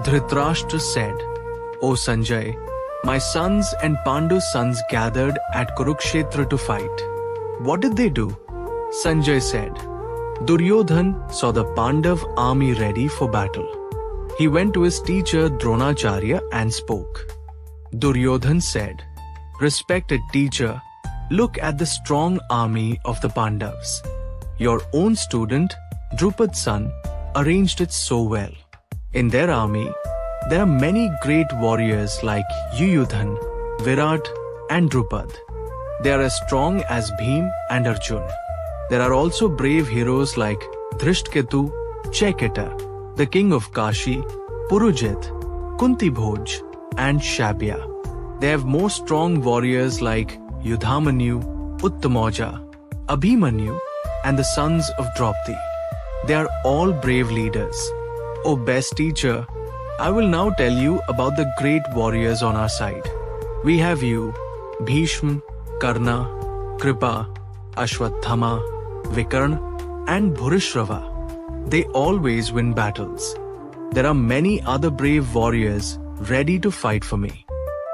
Dhritarashtra said, "O Sanjay, my sons and Pandu's sons gathered at Kurukshetra to fight. What did they do?" Sanjay said, "Duryodhan saw the Pandav army ready for battle. He went to his teacher Dronacharya and spoke. Duryodhan said, 'Respected teacher, look at the strong army of the Pandavas. Your own student, Drupad's son, arranged it so well. In their army, there are many great warriors like Yuyudhan, Virat, and Drupad. They are as strong as Bhim and Arjun. There are also brave heroes like Dhrishtaketu, Chaiketa, the king of Kashi, Purujit, Kunti Bhoj, and Shabya. They have more strong warriors like Yudhamanyu, Uttamoja, Abhimanyu, and the sons of Draupadi. They are all brave leaders. O best teacher, I will now tell you about the great warriors on our side. We have you, Bhishma, Karna, Kripa, Ashwatthama, Vikarna, and Bhurishrava. They always win battles. There are many other brave warriors ready to fight for me.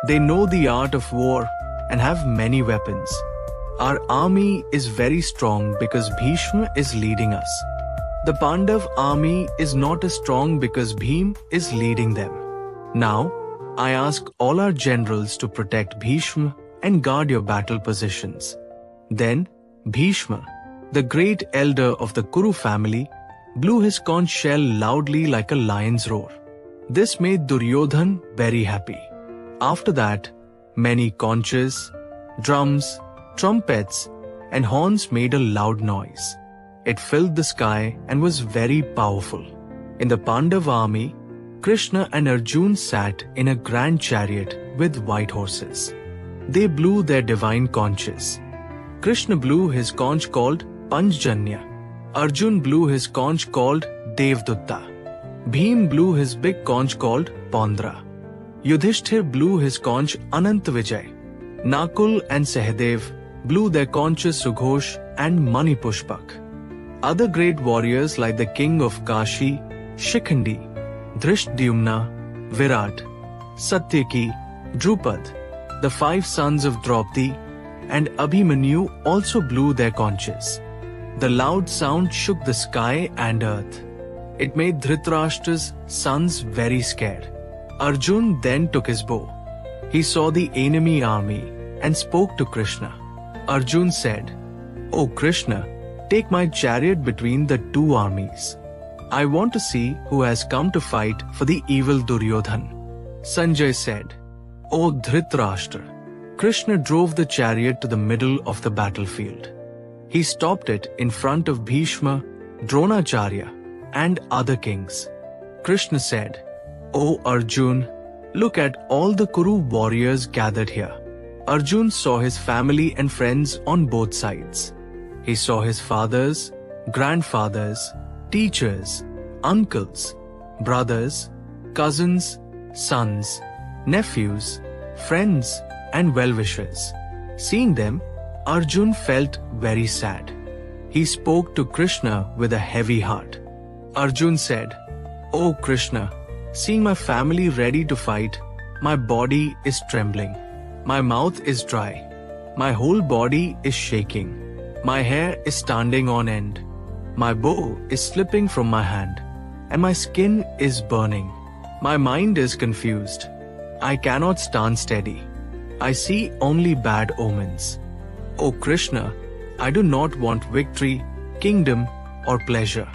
They know the art of war and have many weapons. Our army is very strong because Bhishma is leading us. The Pandav army is not as strong because Bhim is leading them. Now, I ask all our generals to protect Bhishma and guard your battle positions." Then, Bhishma, the great elder of the Kuru family, blew his conch shell loudly like a lion's roar. This made Duryodhan very happy. After that, many conches, drums, trumpets, and horns made a loud noise. It filled the sky and was very powerful. In the Pandav army, Krishna and Arjuna sat in a grand chariot with white horses. They blew their divine conches. Krishna blew his conch called Panchjanya. Arjun blew his conch called Devdutta. Bhim blew his big conch called Pondra. Yudhishthir blew his conch Anantavijay. Nakul and Sahadev blew their conches Sughosh and Manipushpak. Other great warriors like the king of Kashi, Shikhandi, Dhrishtadyumna, Virat, Satyaki, Drupad, the 5 sons of Draupadi, and Abhimanyu also blew their conches. The loud sound shook the sky and earth. It made Dhritarashtra's sons very scared. Arjun then took his bow. He saw the enemy army and spoke to Krishna. Arjun said, "O Krishna, take my chariot between the 2 armies. I want to see who has come to fight for the evil Duryodhan." Sanjay said, "O Dhritarashtra." Krishna drove the chariot to the middle of the battlefield. He stopped it in front of Bhishma, Dronacharya, and other kings. Krishna said, "O Arjun, look at all the Kuru warriors gathered here." Arjun saw his family and friends on both sides. He saw his fathers, grandfathers, teachers, uncles, brothers, cousins, sons, nephews, friends, and well-wishers. Seeing them, Arjun felt very sad. He spoke to Krishna with a heavy heart. Arjun said, "O Krishna, seeing my family ready to fight, my body is trembling. My mouth is dry. My whole body is shaking. My hair is standing on end. My bow is slipping from my hand, and my skin is burning. My mind is confused. I cannot stand steady. I see only bad omens. O Krishna, I do not want victory, kingdom, or pleasure.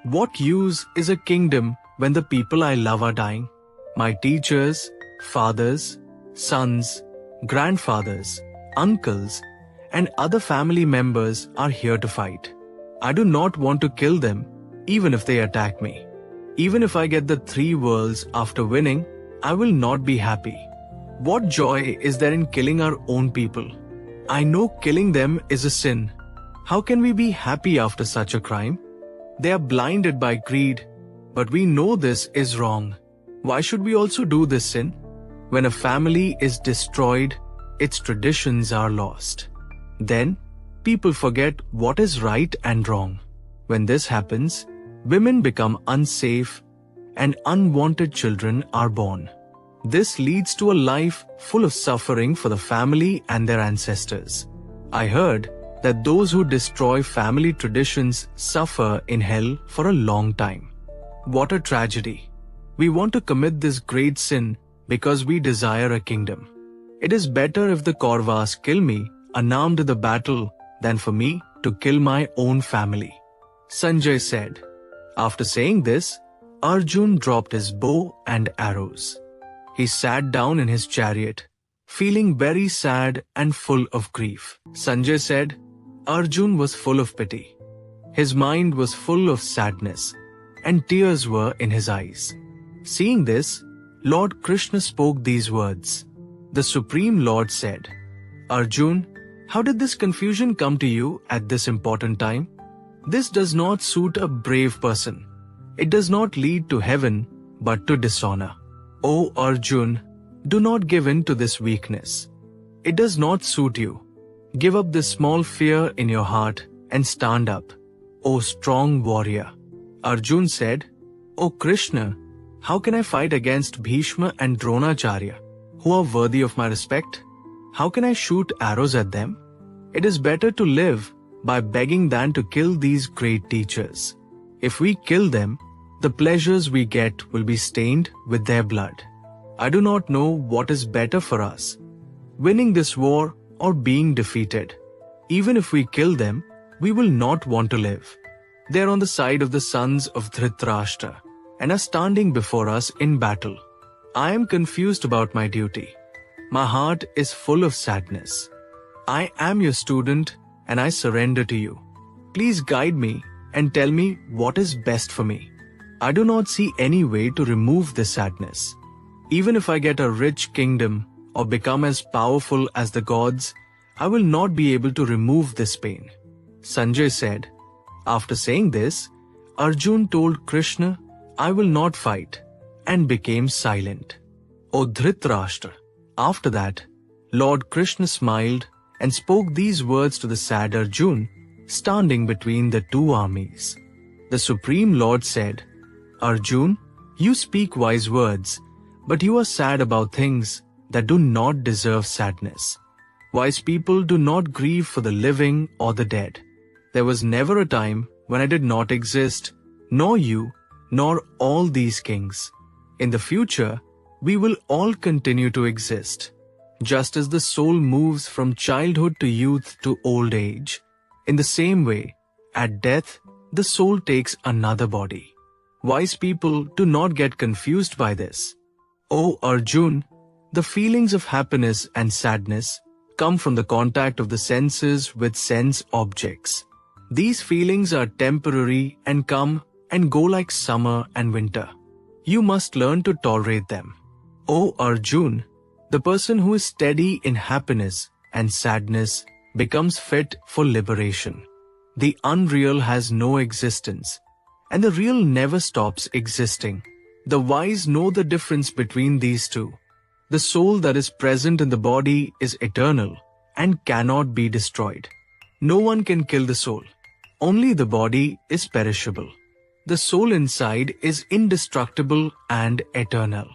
What use is a kingdom when the people I love are dying? My teachers, fathers, sons, grandfathers, uncles, and other family members are here to fight. I do not want to kill them, even if they attack me. Even if I get the 3 worlds after winning, I will not be happy. What joy is there in killing our own people? I know killing them is a sin. How can we be happy after such a crime? They are blinded by greed, but we know this is wrong. Why should we also do this sin? When a family is destroyed, its traditions are lost. Then, people forget what is right and wrong. When this happens, women become unsafe, and unwanted children are born. This leads to a life full of suffering for the family and their ancestors. I heard that those who destroy family traditions suffer in hell for a long time. What a tragedy. We want to commit this great sin because we desire a kingdom. It is better if the Kauravas kill me unarmed in the battle than for me to kill my own family. Sanjay said. After saying this, Arjun dropped his bow and arrows. He sat down in his chariot, feeling very sad and full of grief. Sanjay said, Arjun was full of pity. His mind was full of sadness, and tears were in his eyes. Seeing this, Lord Krishna spoke these words. The Supreme Lord said, Arjun, how did this confusion come to you at this important time? This does not suit a brave person. It does not lead to heaven, but to dishonor. O Arjun, do not give in to this weakness. It does not suit you. Give up this small fear in your heart and stand up, O strong warrior. Arjun said, O Krishna, how can I fight against Bhishma and Dronacharya, who are worthy of my respect? How can I shoot arrows at them? It is better to live by begging than to kill these great teachers. If we kill them, the pleasures we get will be stained with their blood. I do not know what is better for us, winning this war or being defeated. Even if we kill them, we will not want to live. They are on the side of the sons of Dhritarashtra and are standing before us in battle. I am confused about my duty. My heart is full of sadness. I am your student and I surrender to you. Please guide me and tell me what is best for me. I do not see any way to remove this sadness. Even if I get a rich kingdom or become as powerful as the gods, I will not be able to remove this pain. Sanjay said. After saying this, Arjun told Krishna, I will not fight, and became silent. O Dhritarashtra. After that, Lord Krishna smiled and spoke these words to the sad Arjun, standing between the two armies. The Supreme Lord said, Arjun, you speak wise words, but you are sad about things that do not deserve sadness. Wise people do not grieve for the living or the dead. There was never a time when I did not exist, nor you, nor all these kings. In the future, we will all continue to exist. Just as the soul moves from childhood to youth to old age, in the same way, at death, the soul takes another body. Wise people do not get confused by this. O Arjun, the feelings of happiness and sadness come from the contact of the senses with sense objects. These feelings are temporary and come and go like summer and winter. You must learn to tolerate them. O Arjun, the person who is steady in happiness and sadness becomes fit for liberation. The unreal has no existence, and the real never stops existing. The wise know the difference between these two. The soul that is present in the body is eternal and cannot be destroyed. No one can kill the soul. Only the body is perishable. The soul inside is indestructible and eternal.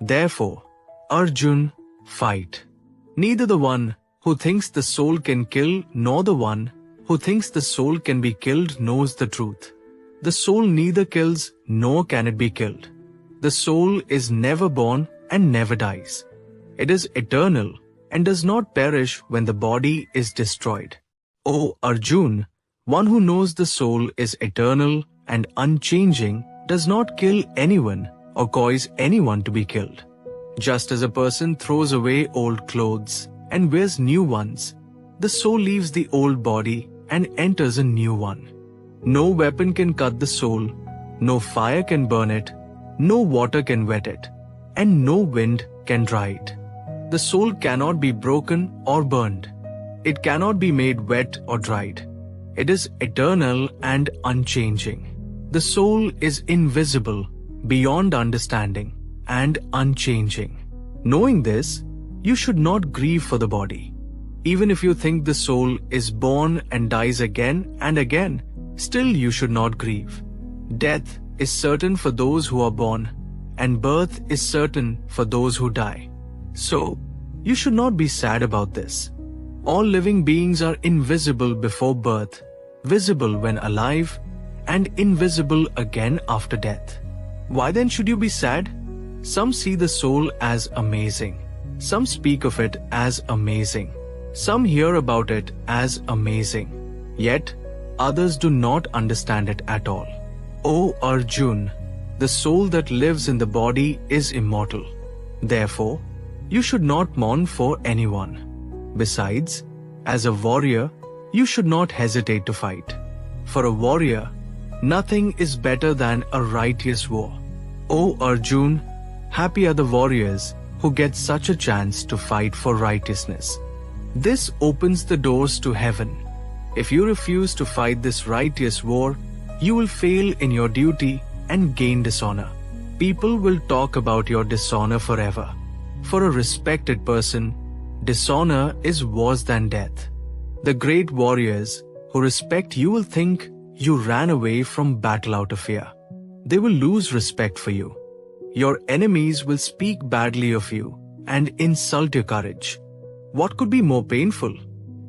Therefore, Arjun, fight. Neither the one who thinks the soul can kill nor the one who thinks the soul can be killed knows the truth. The soul neither kills nor can it be killed. The soul is never born and never dies. It is eternal and does not perish when the body is destroyed. O Arjun, one who knows the soul is eternal and unchanging does not kill anyone or cause anyone to be killed. Just as a person throws away old clothes and wears new ones, the soul leaves the old body and enters a new one. No weapon can cut the soul, no fire can burn it, no water can wet it, and no wind can dry it. The soul cannot be broken or burned. It cannot be made wet or dried. It is eternal and unchanging. The soul is invisible, beyond understanding, and unchanging. Knowing this, you should not grieve for the body. Even if you think the soul is born and dies again and again, still you should not grieve. Death is certain for those who are born, and birth is certain for those who die. So, you should not be sad about this. All living beings are invisible before birth, visible when alive, and invisible again after death. Why then should you be sad? Some see the soul as amazing. Some speak of it as amazing. Some hear about it as amazing. Yet, others do not understand it at all. O Arjun, the soul that lives in the body is immortal. Therefore, you should not mourn for anyone. Besides, as a warrior, you should not hesitate to fight. For a warrior, nothing is better than a righteous war. O Arjun, happy are the warriors who get such a chance to fight for righteousness. This opens the doors to heaven. If you refuse to fight this righteous war, you will fail in your duty and gain dishonor. People will talk about your dishonor forever. For a respected person, dishonor is worse than death. The great warriors who respect you will think you ran away from battle out of fear. They will lose respect for you. Your enemies will speak badly of you and insult your courage. What could be more painful?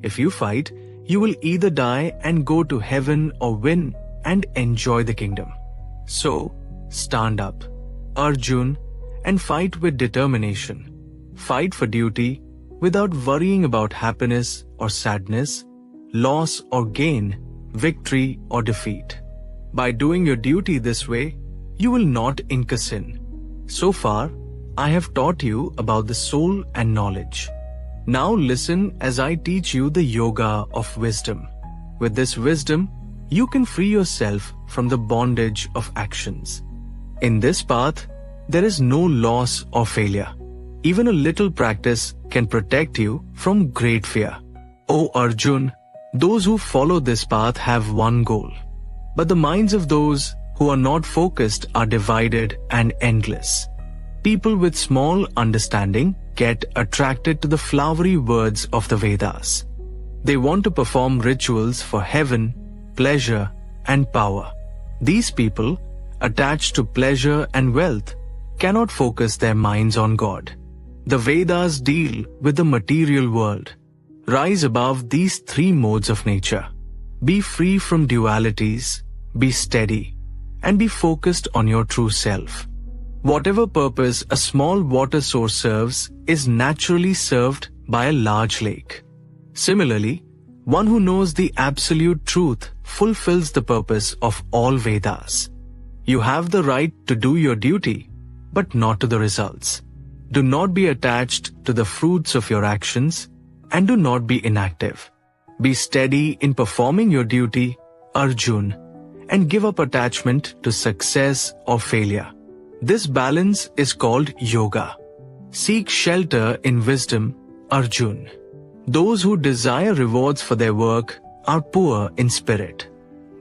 If you fight, you will either die and go to heaven or win and enjoy the kingdom. So, stand up, Arjun, and fight with determination. Fight for duty without worrying about happiness or sadness, loss or gain, victory or defeat. By doing your duty this way, you will not incur sin. So far, I have taught you about the soul and knowledge. Now listen as I teach you the yoga of wisdom. With this wisdom, you can free yourself from the bondage of actions. In this path, there is no loss or failure. Even a little practice can protect you from great fear. O Arjun, those who follow this path have one goal. But the minds of those who are not focused are divided and endless. People with small understanding get attracted to the flowery words of the Vedas. They want to perform rituals for heaven, pleasure, and power. These people, attached to pleasure and wealth, cannot focus their minds on God. The Vedas deal with the material world. Rise above these three modes of nature. Be free from dualities, be steady, and be focused on your true self. Whatever purpose a small water source serves is naturally served by a large lake. Similarly, one who knows the absolute truth fulfills the purpose of all Vedas. You have the right to do your duty, but not to the results. Do not be attached to the fruits of your actions, and do not be inactive. Be steady in performing your duty, Arjun, and give up attachment to success or failure. This balance is called yoga. Seek shelter in wisdom, Arjun. Those who desire rewards for their work are poor in spirit.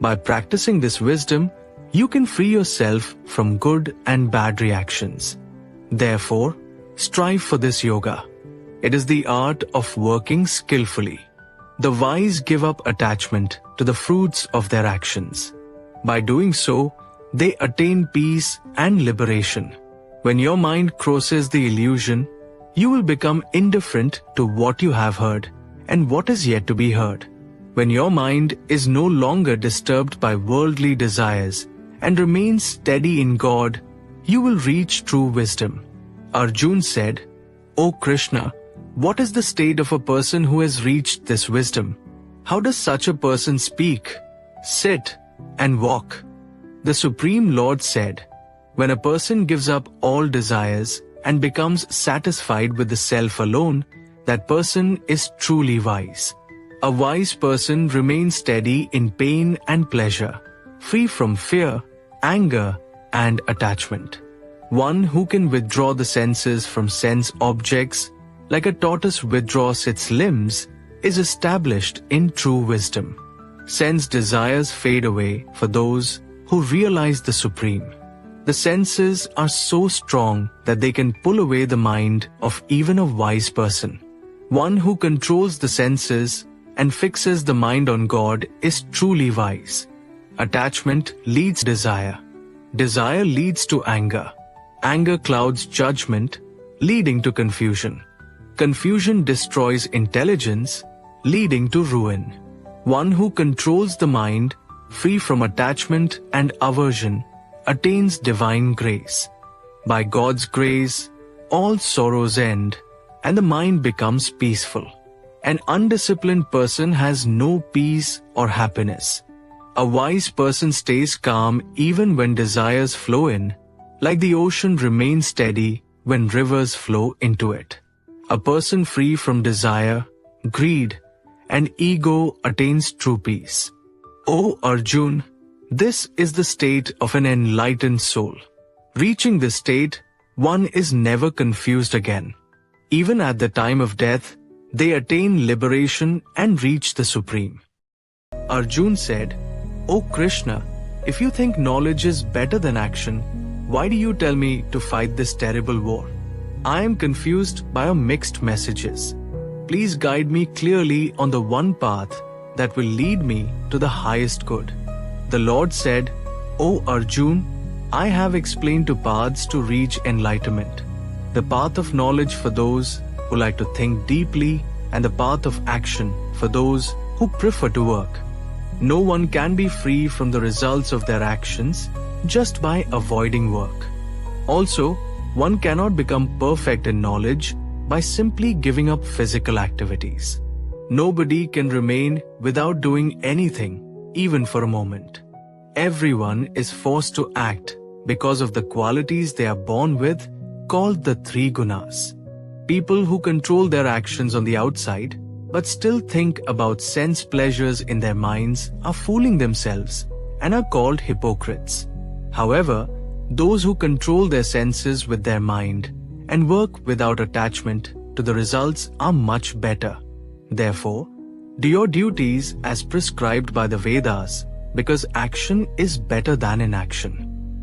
By practicing this wisdom, you can free yourself from good and bad reactions. Therefore, strive for this yoga. It is the art of working skillfully. The wise give up attachment to the fruits of their actions. By doing so, they attain peace and liberation. When your mind crosses the illusion, you will become indifferent to what you have heard and what is yet to be heard. When your mind is no longer disturbed by worldly desires and remains steady in God, you will reach true wisdom. Arjun said, O Krishna, what is the state of a person who has reached this wisdom? How does such a person speak, sit, and walk? The Supreme Lord said, when a person gives up all desires and becomes satisfied with the self alone, that person is truly wise. A wise person remains steady in pain and pleasure, free from fear, anger, and attachment. One who can withdraw the senses from sense objects, like a tortoise withdraws its limbs, is established in true wisdom. Sense desires fade away for those who realize the Supreme. The senses are so strong that they can pull away the mind of even a wise person. One who controls the senses and fixes the mind on God is truly wise. Attachment leads desire. Desire leads to anger. Anger clouds judgment, leading to confusion. Confusion destroys intelligence, leading to ruin. One who controls the mind, free from attachment and aversion, attains divine grace. By God's grace, all sorrows end, and the mind becomes peaceful. An undisciplined person has no peace or happiness. A wise person stays calm even when desires flow in, like the ocean remains steady when rivers flow into it. A person free from desire, greed, and ego attains true peace. O Arjun, this is the state of an enlightened soul. Reaching this state, one is never confused again. Even at the time of death, they attain liberation and reach the Supreme. Arjun said, "O Krishna, if you think knowledge is better than action, why do you tell me to fight this terrible war? I am confused by your mixed messages. Please guide me clearly on the one path that will lead me to the highest good." The Lord said, "O Arjun, I have explained two paths to reach enlightenment. The path of knowledge for those who like to think deeply, and the path of action for those who prefer to work. No one can be free from the results of their actions just by avoiding work. Also, one cannot become perfect in knowledge by simply giving up physical activities. Nobody can remain without doing anything, even for a moment. Everyone is forced to act because of the qualities they are born with, called the three gunas. People who control their actions on the outside but still think about sense pleasures in their minds are fooling themselves and are called hypocrites. However, those who control their senses with their mind and work without attachment to the results are much better. Therefore, do your duties as prescribed by the Vedas, because action is better than inaction.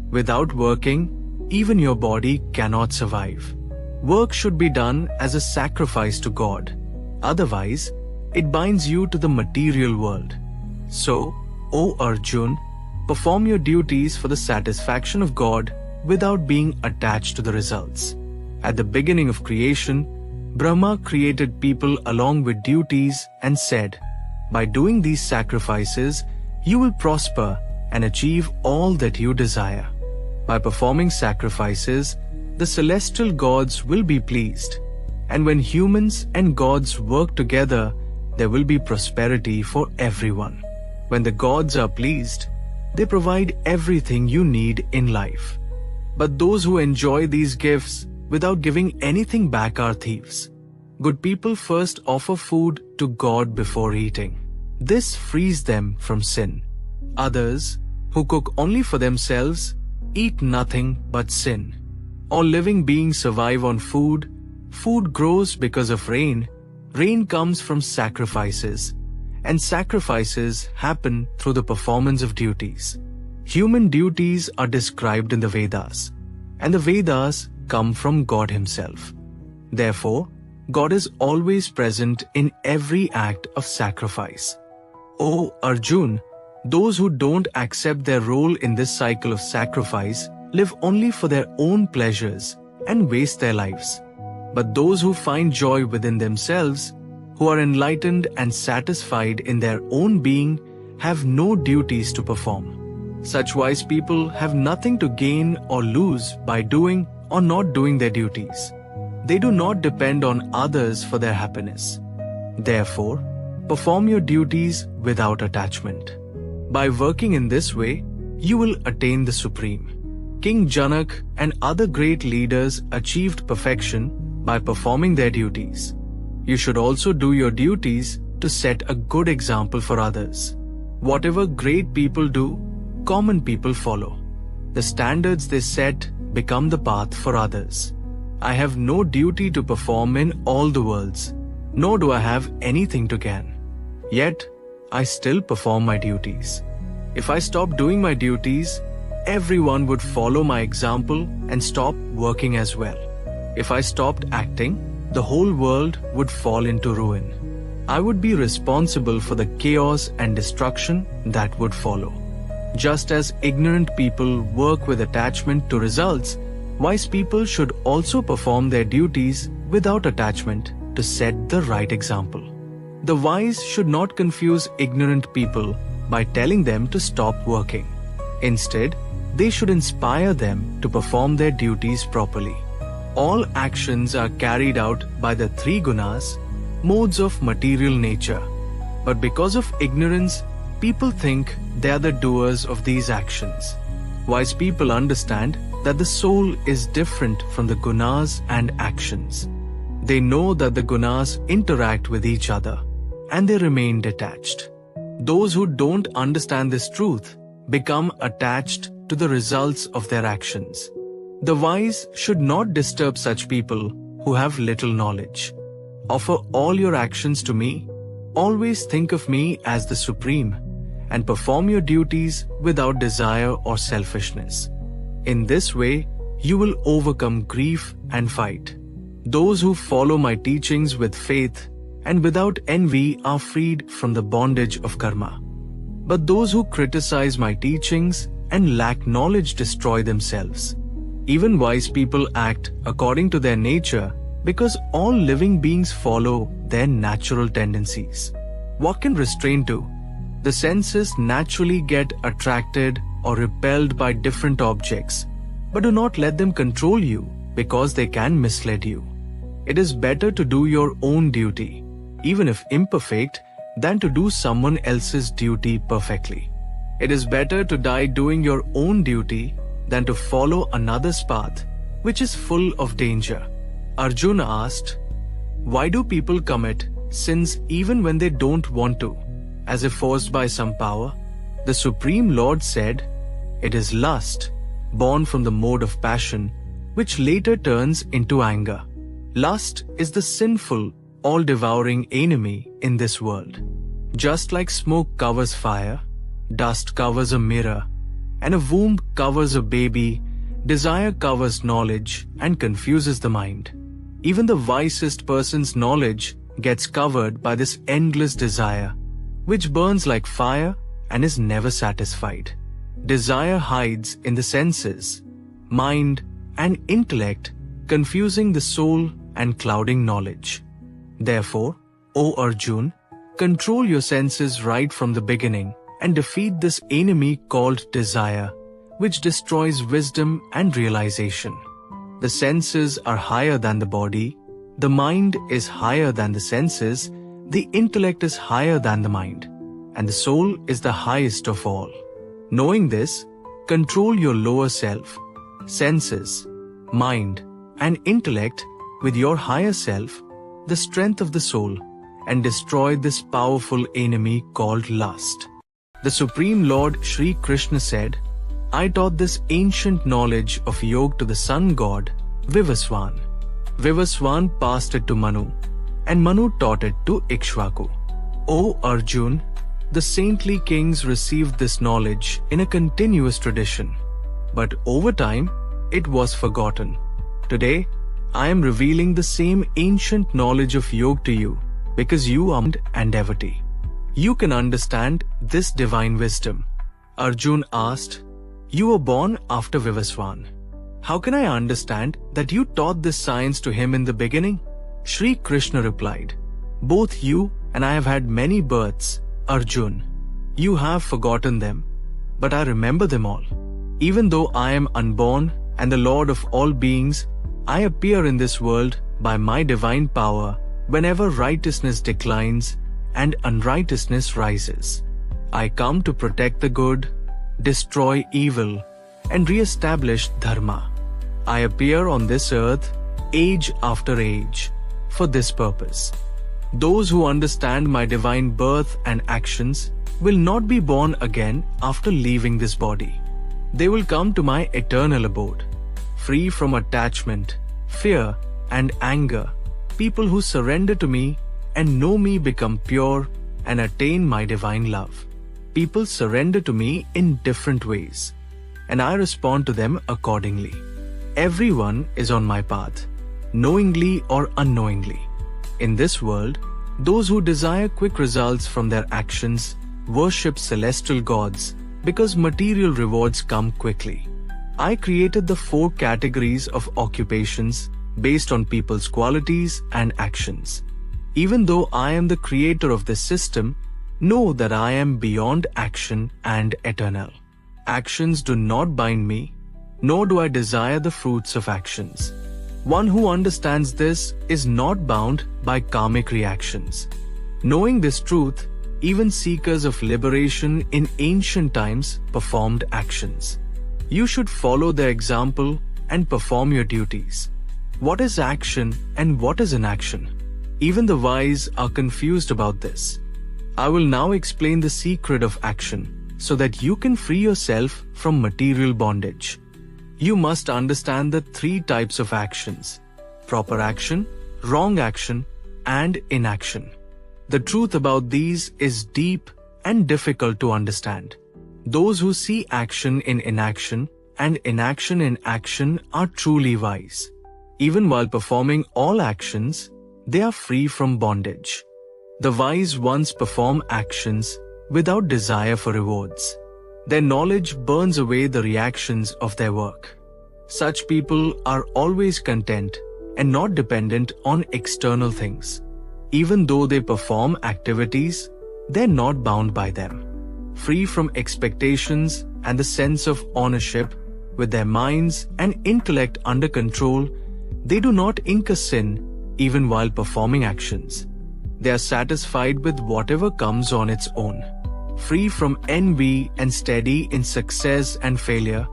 Without working, even your body cannot survive. Work should be done as a sacrifice to God. Otherwise, it binds you to the material world. So, O Arjun, perform your duties for the satisfaction of God without being attached to the results. At the beginning of creation, Brahma created people along with duties and said, "By doing these sacrifices, you will prosper and achieve all that you desire." By performing sacrifices, the celestial gods will be pleased. And when humans and gods work together, there will be prosperity for everyone. When the gods are pleased, they provide everything you need in life. But those who enjoy these gifts without giving anything back are thieves. Good people first offer food to God before eating. This frees them from sin. Others, who cook only for themselves, eat nothing but sin. All living beings survive on food. Food grows because of rain. Rain comes from sacrifices. And sacrifices happen through the performance of duties. Human duties are described in the Vedas. And the Vedas come from God Himself. Therefore, God is always present in every act of sacrifice. O Arjun, those who don't accept their role in this cycle of sacrifice live only for their own pleasures and waste their lives. But those who find joy within themselves, who are enlightened and satisfied in their own being, have no duties to perform. Such wise people have nothing to gain or lose by doing or not doing their duties. They do not depend on others for their happiness. Therefore, perform your duties without attachment. By working in this way, you will attain the Supreme. King Janak and other great leaders achieved perfection by performing their duties. You should also do your duties to set a good example for others. Whatever great people do, common people follow. The standards they set become the path for others. I have no duty to perform in all the worlds, nor do I have anything to gain. Yet, I still perform my duties. If I stop doing my duties, everyone would follow my example and stop working as well. If I stopped acting, the whole world would fall into ruin. I would be responsible for the chaos and destruction that would follow. Just as ignorant people work with attachment to results, wise people should also perform their duties without attachment to set the right example. The wise should not confuse ignorant people by telling them to stop working. Instead, they should inspire them to perform their duties properly. All actions are carried out by the three gunas, modes of material nature. But because of ignorance, people think they are the doers of these actions. Wise people understand that the soul is different from the gunas and actions. They know that the gunas interact with each other, and they remain detached. Those who don't understand this truth become attached to the results of their actions. The wise should not disturb such people who have little knowledge. Offer all your actions to me. Always think of me as the Supreme, and perform your duties without desire or selfishness. In this way, you will overcome grief and fight. Those who follow my teachings with faith and without envy are freed from the bondage of karma. But those who criticize my teachings and lack knowledge destroy themselves. Even wise people act according to their nature because all living beings follow their natural tendencies. What can restrain do? The senses naturally get attracted or repelled by different objects, but do not let them control you because they can mislead you. It is better to do your own duty, even if imperfect, than to do someone else's duty perfectly. It is better to die doing your own duty than to follow another's path, which is full of danger. Arjuna asked, "Why do people commit sins even when they don't want to, as if forced by some power?" The Supreme Lord said, "It is lust, born from the mode of passion, which later turns into anger. Lust is the sinful, all-devouring enemy in this world. Just like smoke covers fire, dust covers a mirror, and a womb covers a baby, desire covers knowledge and confuses the mind. Even the wisest person's knowledge gets covered by this endless desire, which burns like fire and is never satisfied. Desire hides in the senses, mind, and intellect, confusing the soul and clouding knowledge. Therefore, O Arjun, control your senses right from the beginning and defeat this enemy called desire, which destroys wisdom and realization. The senses are higher than the body, the mind is higher than the senses, the intellect is higher than the mind, and the soul is the highest of all. Knowing this, control your lower self, senses, mind, and intellect with your higher self, the strength of the soul, and destroy this powerful enemy called lust." The Supreme Lord Shri Krishna said, "I taught this ancient knowledge of yoga to the sun god, Vivaswan. Vivaswan passed it to Manu, and Manu taught it to Ikshvaku. O Arjun, the saintly kings received this knowledge in a continuous tradition, but over time, it was forgotten. Today, I am revealing the same ancient knowledge of yoga to you because you are and devotee. You can understand this divine wisdom." Arjun asked, "You were born after Vivaswan. How can I understand that you taught this science to him in the beginning?" Shri Krishna replied, "Both you and I have had many births, Arjun. You have forgotten them, but I remember them all. Even though I am unborn and the Lord of all beings, I appear in this world by my divine power whenever righteousness declines and unrighteousness rises. I come to protect the good, destroy evil, and re-establish dharma. I appear on this earth age after age for this purpose. Those who understand my divine birth and actions will not be born again after leaving this body. They will come to my eternal abode, free from attachment, fear, and anger. People who surrender to me and know me become pure and attain my divine love. People surrender to me in different ways, and I respond to them accordingly. Everyone is on my path, knowingly or unknowingly. In this world, those who desire quick results from their actions worship celestial gods because material rewards come quickly. I created the 4 categories of occupations based on people's qualities and actions. Even though I am the creator of this system, know that I am beyond action and eternal. Actions do not bind me, nor do I desire the fruits of actions. One who understands this is not bound by karmic reactions. Knowing this truth, even seekers of liberation in ancient times performed actions. You should follow their example and perform your duties. What is action and what is inaction? Even the wise are confused about this. I will now explain the secret of action so that you can free yourself from material bondage. You must understand the 3 types of actions: proper action, wrong action, and inaction. The truth about these is deep and difficult to understand. Those who see action in inaction and inaction in action are truly wise. Even while performing all actions, they are free from bondage. The wise ones perform actions without desire for rewards. Their knowledge burns away the reactions of their work. Such people are always content and not dependent on external things. Even though they perform activities, they're not bound by them. Free from expectations and the sense of ownership, with their minds and intellect under control, they do not incur sin even while performing actions. They are satisfied with whatever comes on its own. Free from envy and steady in success and failure,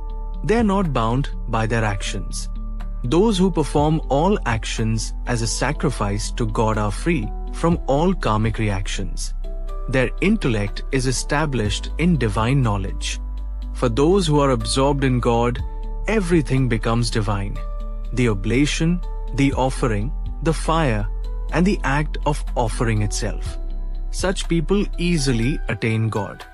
they are not bound by their actions. Those who perform all actions as a sacrifice to God are free from all karmic reactions. Their intellect is established in divine knowledge. For those who are absorbed in God, everything becomes divine. The oblation, the offering, the fire, and the act of offering itself. Such people easily attain God.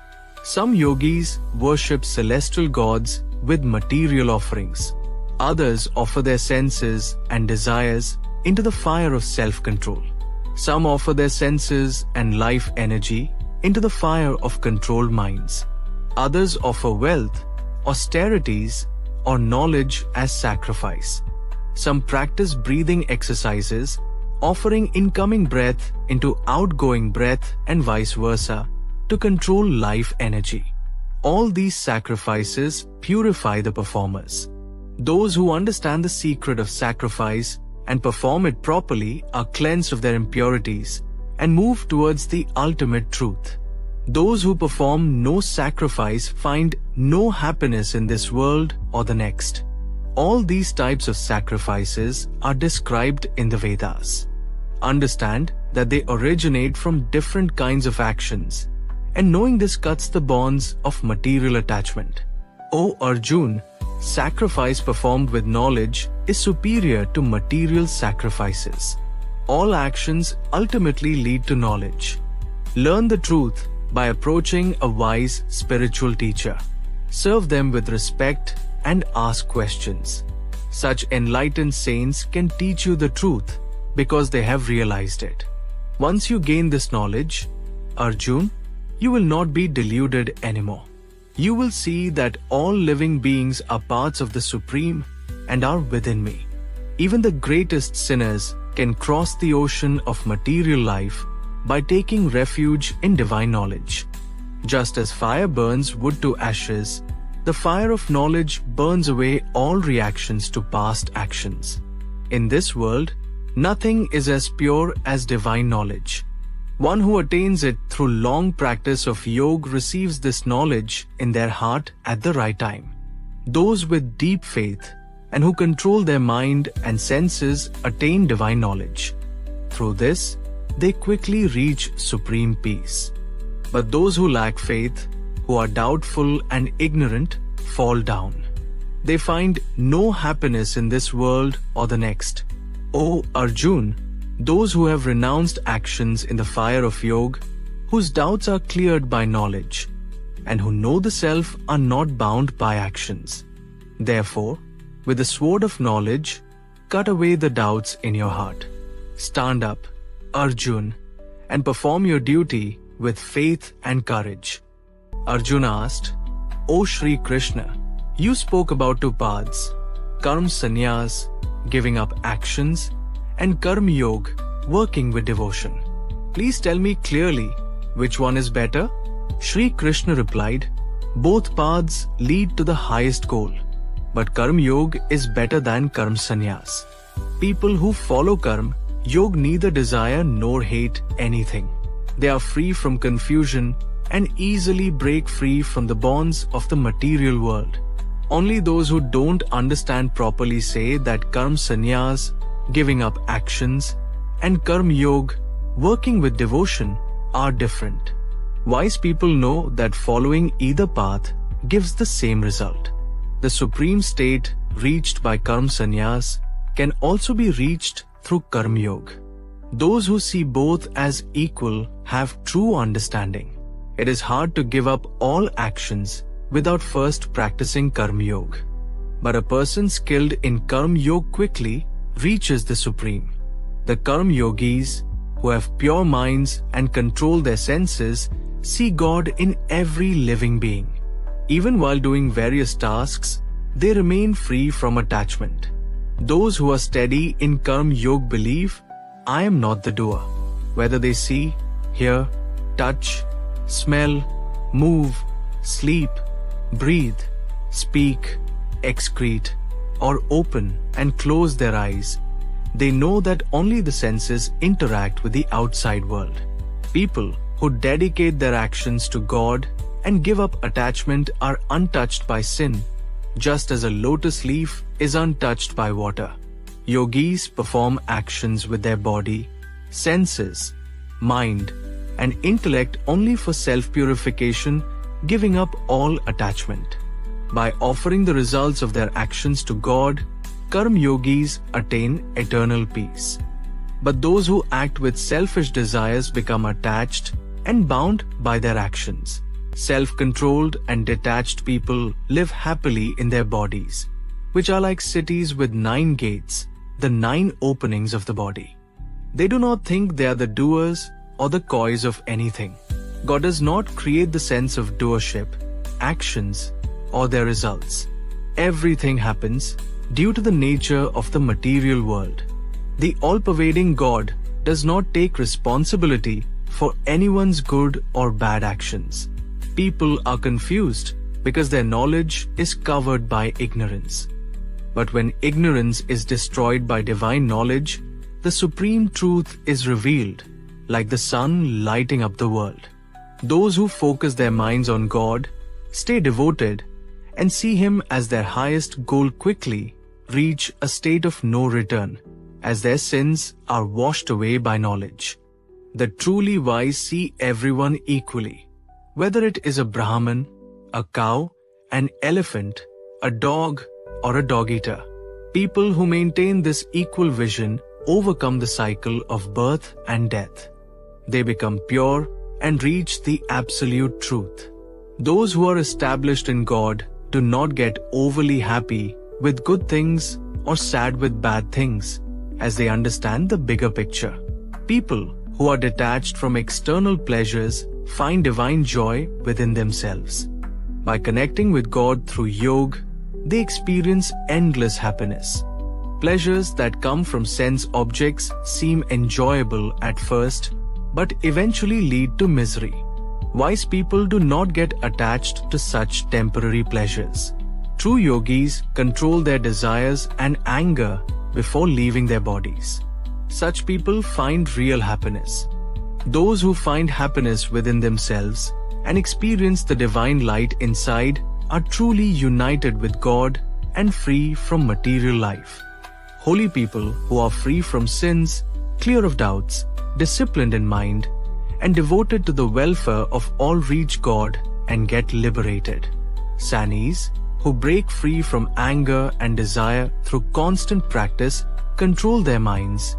Some yogis worship celestial gods with material offerings. Others offer their senses and desires into the fire of self-control. Some offer their senses and life energy into the fire of controlled minds. Others offer wealth, austerities, or knowledge as sacrifice. Some practice breathing exercises, offering incoming breath into outgoing breath and vice versa to control life energy. All these sacrifices purify the performers. Those who understand the secret of sacrifice and perform it properly are cleansed of their impurities and move towards the ultimate truth. Those who perform no sacrifice find no happiness in this world or the next. All these types of sacrifices are described in the Vedas. Understand that they originate from different kinds of actions, and knowing this cuts the bonds of material attachment. O Arjuna, sacrifice performed with knowledge is superior to material sacrifices. All actions ultimately lead to knowledge. Learn the truth by approaching a wise spiritual teacher. Serve them with respect and ask questions. Such enlightened saints can teach you the truth because they have realized it. Once you gain this knowledge, Arjuna, you will not be deluded anymore. You will see that all living beings are parts of the Supreme and are within me. Even the greatest sinners can cross the ocean of material life by taking refuge in divine knowledge. Just as fire burns wood to ashes, the fire of knowledge burns away all reactions to past actions. In this world, nothing is as pure as divine knowledge. One who attains it through long practice of yoga receives this knowledge in their heart at the right time. Those with deep faith and who control their mind and senses attain divine knowledge. Through this, they quickly reach supreme peace. But those who lack faith, who are doubtful and ignorant, fall down. They find no happiness in this world or the next. O Arjuna, those who have renounced actions in the fire of yoga, whose doubts are cleared by knowledge, and who know the self are not bound by actions. Therefore, with the sword of knowledge, cut away the doubts in your heart. Stand up, Arjuna, and perform your duty with faith and courage. Arjuna asked, O Shri Krishna, you spoke about two paths, Karma Sannyas, giving up actions, and Karma Yoga, working with devotion. Please tell me clearly, which one is better? Shri Krishna replied, both paths lead to the highest goal, but Karma Yoga is better than Karma Sannyas. People who follow Karma Yoga neither desire nor hate anything. They are free from confusion and easily break free from the bonds of the material world. Only those who don't understand properly say that Karma Sannyas, giving up actions, and Karma Yoga, working with devotion, are different. Wise people know that following either path gives the same result. The supreme state reached by Karma Sannyas can also be reached through Karma Yoga. Those who see both as equal have true understanding. It is hard to give up all actions without first practicing Karma Yoga. But a person skilled in Karma Yoga quickly reaches the supreme. The Karma Yogis, who have pure minds and control their senses, see God in every living being. Even while doing various tasks, they remain free from attachment. Those who are steady in Karma Yoga believe, I am not the doer. Whether they see, hear, touch, smell, move, sleep, breathe, speak, excrete, or open and close their eyes, they know that only the senses interact with the outside world. People who dedicate their actions to God and give up attachment are untouched by sin, just as a lotus leaf is untouched by water. Yogis perform actions with their body, senses, mind, and intellect only for self-purification, giving up all attachment. By offering the results of their actions to God, Karma Yogis attain eternal peace. But those who act with selfish desires become attached and bound by their actions. Self-controlled and detached people live happily in their bodies, which are like cities with 9 gates, the 9 openings of the body. They do not think they are the doers or the cause of anything. God does not create the sense of doership, actions, or their results. Everything happens due to the nature of the material world. The all-pervading God does not take responsibility for anyone's good or bad actions. People are confused because their knowledge is covered by ignorance. But when ignorance is destroyed by divine knowledge, the supreme truth is revealed, like the sun lighting up the world. Those who focus their minds on God, stay devoted, and see Him as their highest goal quickly reach a state of no return, as their sins are washed away by knowledge. The truly wise see everyone equally, whether it is a Brahmin, a cow, an elephant, a dog, or a dog-eater. People who maintain this equal vision overcome the cycle of birth and death. They become pure and reach the absolute truth. Those who are established in God do not get overly happy with good things or sad with bad things, as they understand the bigger picture. People who are detached from external pleasures find divine joy within themselves. By connecting with God through yoga, they experience endless happiness. Pleasures that come from sense objects seem enjoyable at first, but eventually lead to misery. Wise people do not get attached to such temporary pleasures. True yogis control their desires and anger before leaving their bodies. Such people find real happiness. Those who find happiness within themselves and experience the divine light inside are truly united with God and free from material life. Holy people who are free from sins, clear of doubts, disciplined in mind, and devoted to the welfare of all reach God and get liberated. Sannyas, who break free from anger and desire through constant practice, control their minds,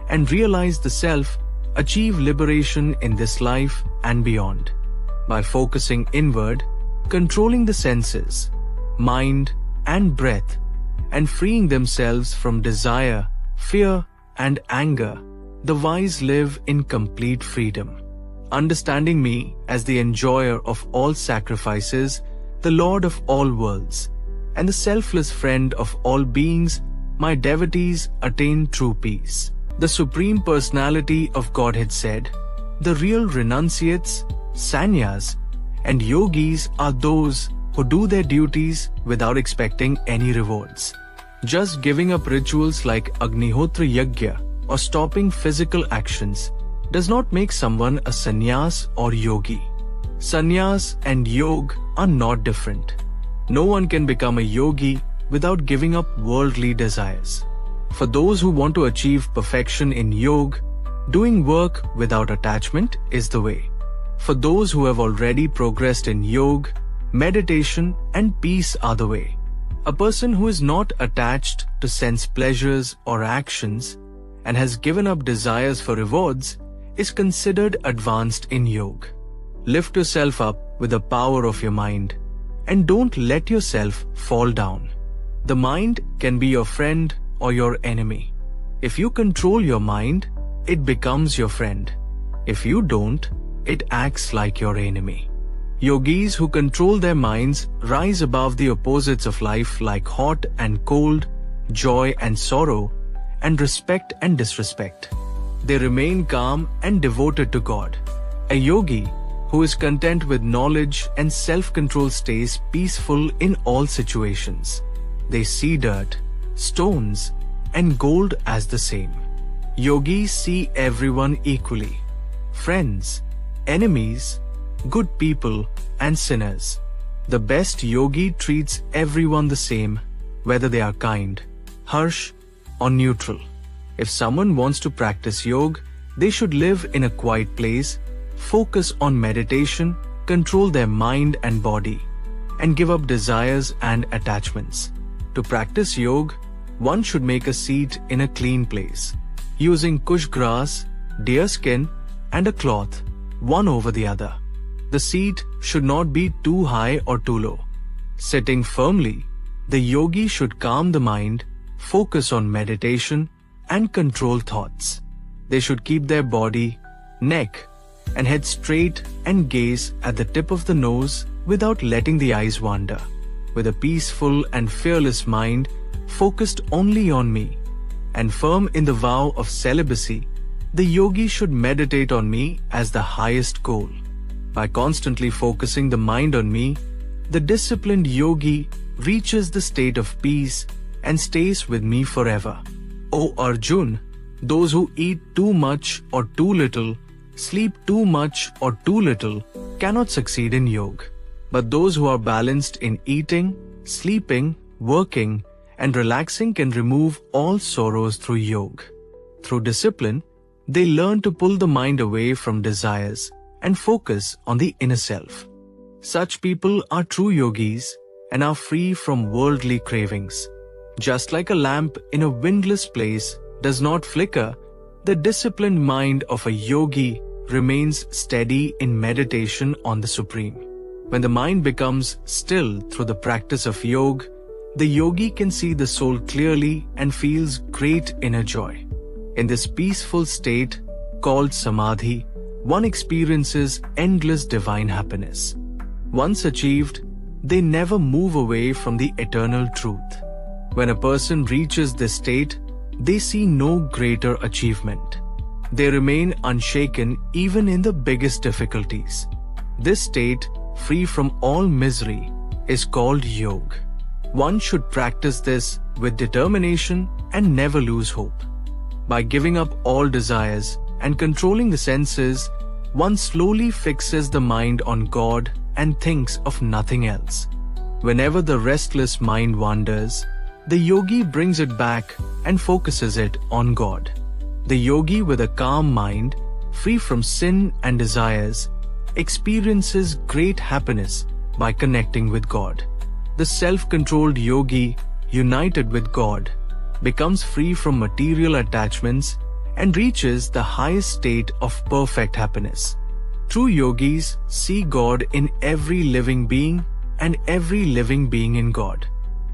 and realize the self, achieve liberation in this life and beyond. By focusing inward, controlling the senses, mind, and breath, and freeing themselves from desire, fear, and anger, the wise live in complete freedom. Understanding me as the enjoyer of all sacrifices, the Lord of all worlds, and the selfless friend of all beings, my devotees attain true peace. The Supreme Personality of Godhead said, the real renunciates, sannyas, and yogis are those who do their duties without expecting any rewards. Just giving up rituals like Agnihotra Yajna or stopping physical actions does not make someone a sannyas or yogi. Sannyas and yoga are not different. No one can become a yogi without giving up worldly desires. For those who want to achieve perfection in yoga, doing work without attachment is the way. For those who have already progressed in yoga, meditation and peace are the way. A person who is not attached to sense pleasures or actions and has given up desires for rewards is considered advanced in yoga. Lift yourself up with the power of your mind and don't let yourself fall down. The mind can be your friend or your enemy. If you control your mind, it becomes your friend. If you don't, it acts like your enemy. Yogis who control their minds rise above the opposites of life like hot and cold, joy and sorrow, and respect and disrespect. They remain calm and devoted to God. A yogi who is content with knowledge and self-control stays peaceful in all situations. They see dirt, stones, and gold as the same. Yogis see everyone equally. Friends, enemies, good people, and sinners. The best yogi treats everyone the same, whether they are kind, harsh, or neutral. If someone wants to practice yoga, they should live in a quiet place, focus on meditation, control their mind and body, and give up desires and attachments. To practice yoga, one should make a seat in a clean place, using kush grass, deer skin, and a cloth, one over the other. The seat should not be too high or too low. Sitting firmly, the yogi should calm the mind, focus on meditation, and control thoughts. They should keep their body, neck, and head straight and gaze at the tip of the nose without letting the eyes wander. With a peaceful and fearless mind focused only on me, and firm in the vow of celibacy, the yogi should meditate on me as the highest goal. By constantly focusing the mind on me, the disciplined yogi reaches the state of peace and stays with me forever. O Arjun, those who eat too much or too little, sleep too much or too little, cannot succeed in yoga. But those who are balanced in eating, sleeping, working, and relaxing can remove all sorrows through yoga. Through discipline, they learn to pull the mind away from desires and focus on the inner self. Such people are true yogis and are free from worldly cravings. Just like a lamp in a windless place does not flicker, the disciplined mind of a yogi remains steady in meditation on the Supreme. When the mind becomes still through the practice of yoga, the yogi can see the soul clearly and feels great inner joy. In this peaceful state, called samadhi, one experiences endless divine happiness. Once achieved, they never move away from the eternal truth. When a person reaches this state, they see no greater achievement. They remain unshaken even in the biggest difficulties. This state, free from all misery, is called yoga. One should practice this with determination and never lose hope. By giving up all desires and controlling the senses, one slowly fixes the mind on God and thinks of nothing else. Whenever the restless mind wanders, the yogi brings it back and focuses it on God. The yogi with a calm mind, free from sin and desires, experiences great happiness by connecting with God. The self-controlled yogi, united with God, becomes free from material attachments and reaches the highest state of perfect happiness. True yogis see God in every living being and every living being in God.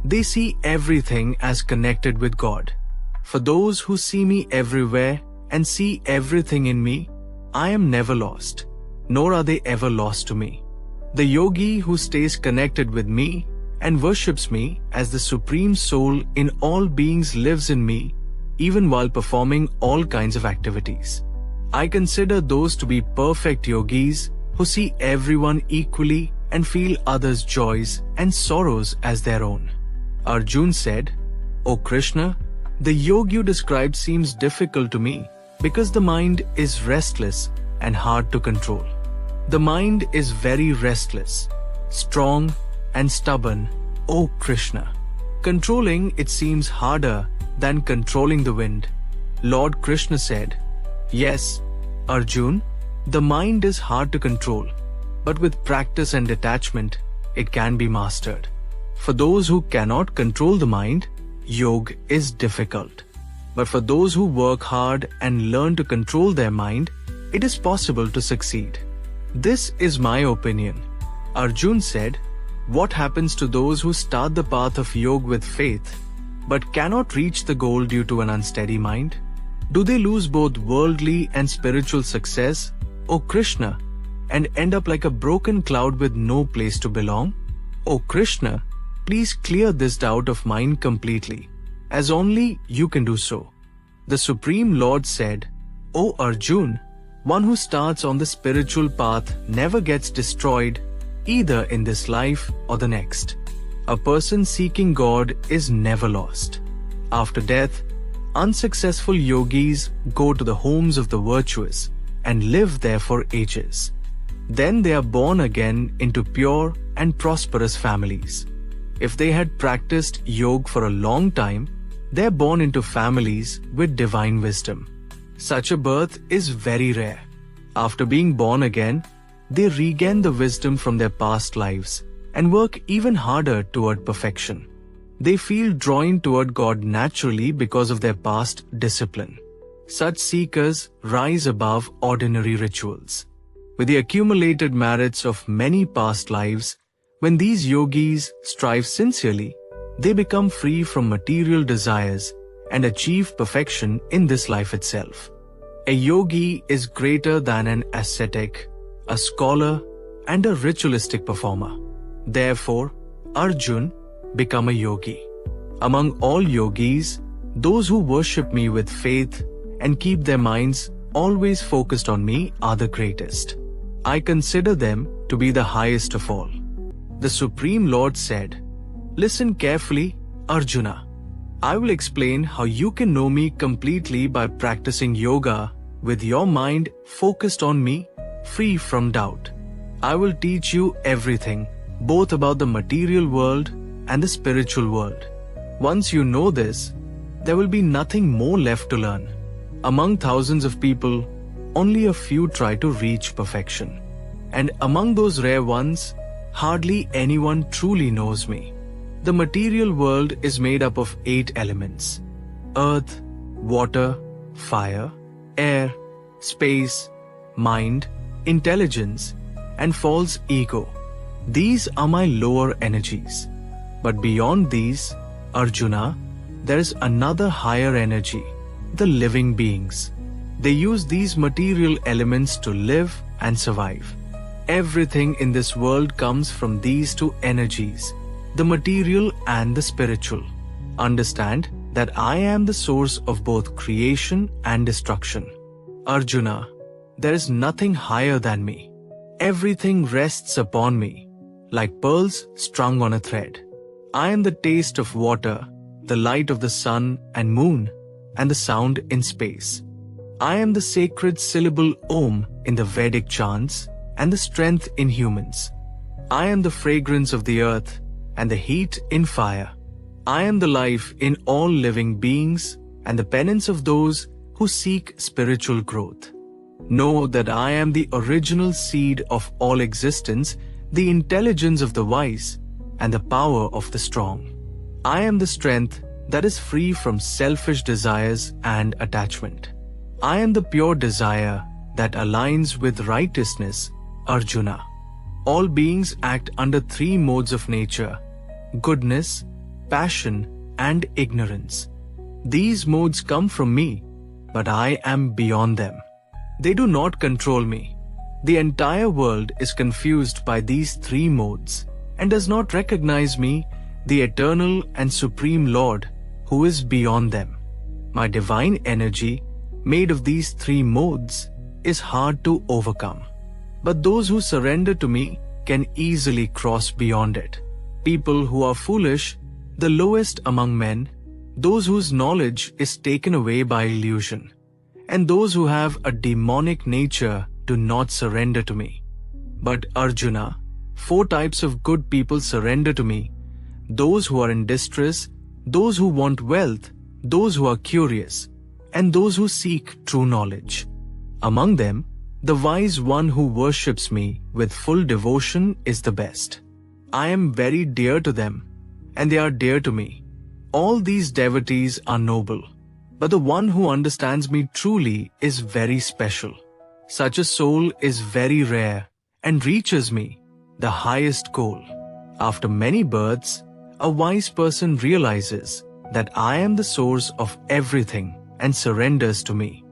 They see everything as connected with God. For those who see me everywhere and see everything in me, I am never lost, nor are they ever lost to me. The yogi who stays connected with me and worships me as the Supreme Soul in all beings lives in me, even while performing all kinds of activities. I consider those to be perfect yogis who see everyone equally and feel others' joys and sorrows as their own. Arjuna said, "O Krishna, the yoga you described seems difficult to me because the mind is restless and hard to control. The mind is very restless, strong and stubborn, O Krishna. Controlling it seems harder than controlling the wind." Lord Krishna said, "Yes, Arjuna, the mind is hard to control, but with practice and detachment, it can be mastered. For those who cannot control the mind, yoga is difficult. But for those who work hard and learn to control their mind, it is possible to succeed. This is my opinion." Arjuna said, "What happens to those who start the path of yoga with faith, but cannot reach the goal due to an unsteady mind? Do they lose both worldly and spiritual success, O Krishna, and end up like a broken cloud with no place to belong? O Krishna, please clear this doubt of mine completely, as only you can do so." The Supreme Lord said, "O Arjuna, one who starts on the spiritual path never gets destroyed either in this life or the next. A person seeking God is never lost. After death, unsuccessful yogis go to the homes of the virtuous and live there for ages. Then they are born again into pure and prosperous families. If they had practiced yoga for a long time, they are born into families with divine wisdom. Such a birth is very rare. After being born again, they regain the wisdom from their past lives and work even harder toward perfection. They feel drawn toward God naturally because of their past discipline. Such seekers rise above ordinary rituals. With the accumulated merits of many past lives, when these yogis strive sincerely, they become free from material desires and achieve perfection in this life itself. A yogi is greater than an ascetic, a scholar, and a ritualistic performer. Therefore, Arjuna, become a yogi. Among all yogis, those who worship me with faith and keep their minds always focused on me are the greatest. I consider them to be the highest of all." The Supreme Lord said, "Listen carefully, Arjuna. I will explain how you can know me completely by practicing yoga with your mind focused on me, free from doubt. I will teach you everything, both about the material world and the spiritual world. Once you know this, there will be nothing more left to learn. Among thousands of people, only a few try to reach perfection. And among those rare ones, hardly anyone truly knows me. The material world is made up of 8 elements: earth, water, fire, air, space, mind, intelligence, and false ego. These are my lower energies. But beyond these, Arjuna, there is another higher energy, the living beings. They use these material elements to live and survive. Everything in this world comes from these 2 energies, the material and the spiritual. Understand that I am the source of both creation and destruction. Arjuna, there is nothing higher than me. Everything rests upon me, like pearls strung on a thread. I am the taste of water, the light of the sun and moon, and the sound in space. I am the sacred syllable Om in the Vedic chants and the strength in humans. I am the fragrance of the earth and the heat in fire. I am the life in all living beings and the penance of those who seek spiritual growth. Know that I am the original seed of all existence, the intelligence of the wise, and the power of the strong. I am the strength that is free from selfish desires and attachment. I am the pure desire that aligns with righteousness, Arjuna. All beings act under 3 modes of nature: goodness, passion, and ignorance. These modes come from me, but I am beyond them. They do not control me. The entire world is confused by these three modes and does not recognize me, the eternal and supreme Lord, who is beyond them. My divine energy, made of these three modes, is hard to overcome. But those who surrender to me can easily cross beyond it. People who are foolish, the lowest among men, those whose knowledge is taken away by illusion, and those who have a demonic nature do not surrender to me. But Arjuna, 4 types of good people surrender to me: those who are in distress, those who want wealth, those who are curious, and those who seek true knowledge. Among them, the wise one who worships me with full devotion is the best. I am very dear to them, and they are dear to me. All these devotees are noble, but the one who understands me truly is very special. Such a soul is very rare and reaches me, the highest goal. After many births, a wise person realizes that I am the source of everything and surrenders to me.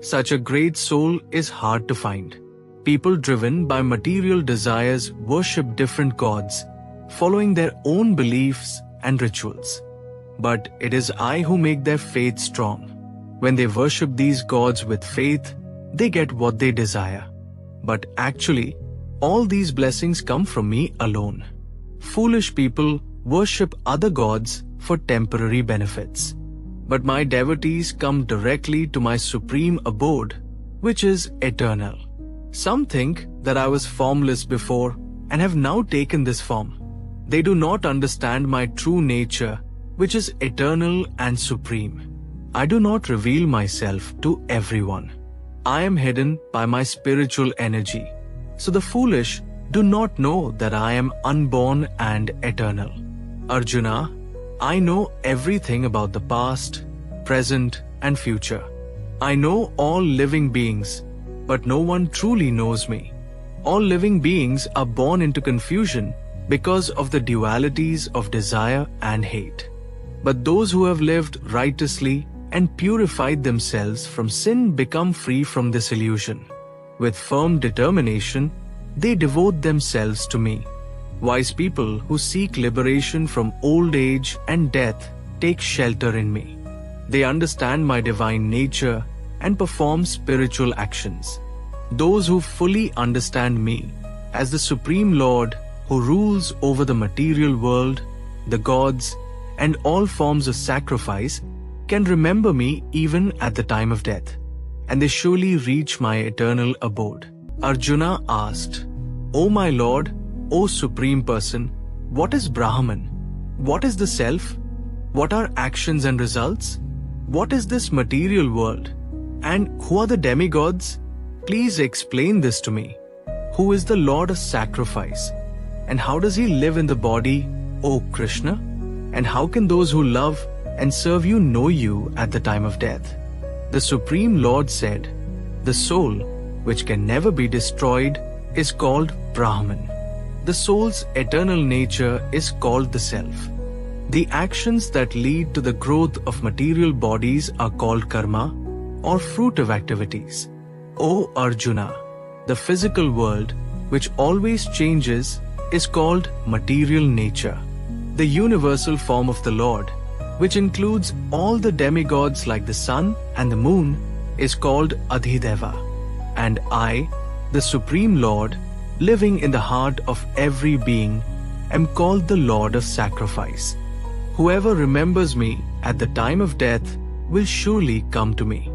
Such a great soul is hard to find. People driven by material desires worship different gods, following their own beliefs and rituals. But it is I who make their faith strong. When they worship these gods with faith, they get what they desire. But actually, all these blessings come from me alone. Foolish people worship other gods for temporary benefits. But my devotees come directly to my supreme abode, which is eternal. Some think that I was formless before and have now taken this form. They do not understand my true nature, which is eternal and supreme. I do not reveal myself to everyone. I am hidden by my spiritual energy, so the foolish do not know that I am unborn and eternal. Arjuna, I know everything about the past, present, and future. I know all living beings, but no one truly knows me. All living beings are born into confusion because of the dualities of desire and hate. But those who have lived righteously and purified themselves from sin become free from this illusion. With firm determination, they devote themselves to me. Wise people who seek liberation from old age and death take shelter in me. They understand my divine nature and perform spiritual actions. Those who fully understand me as the Supreme Lord who rules over the material world, the gods, and all forms of sacrifice can remember me even at the time of death, and they surely reach my eternal abode. Arjuna asked, O my Lord, O Supreme Person, what is Brahman? What is the Self? What are actions and results? What is this material world? And who are the demigods? Please explain this to me. Who is the Lord of sacrifice? And how does he live in the body, O Krishna? And how can those who love and serve you know you at the time of death? The Supreme Lord said, the soul, which can never be destroyed, is called Brahman. The soul's eternal nature is called the Self. The actions that lead to the growth of material bodies are called karma, or fruit of activities. O Arjuna, the physical world, which always changes, is called material nature. The universal form of the Lord, which includes all the demigods like the sun and the moon, is called Adhideva. And I, the Supreme Lord, living in the heart of every being, am called the Lord of Sacrifice. Whoever remembers me at the time of death will surely come to me.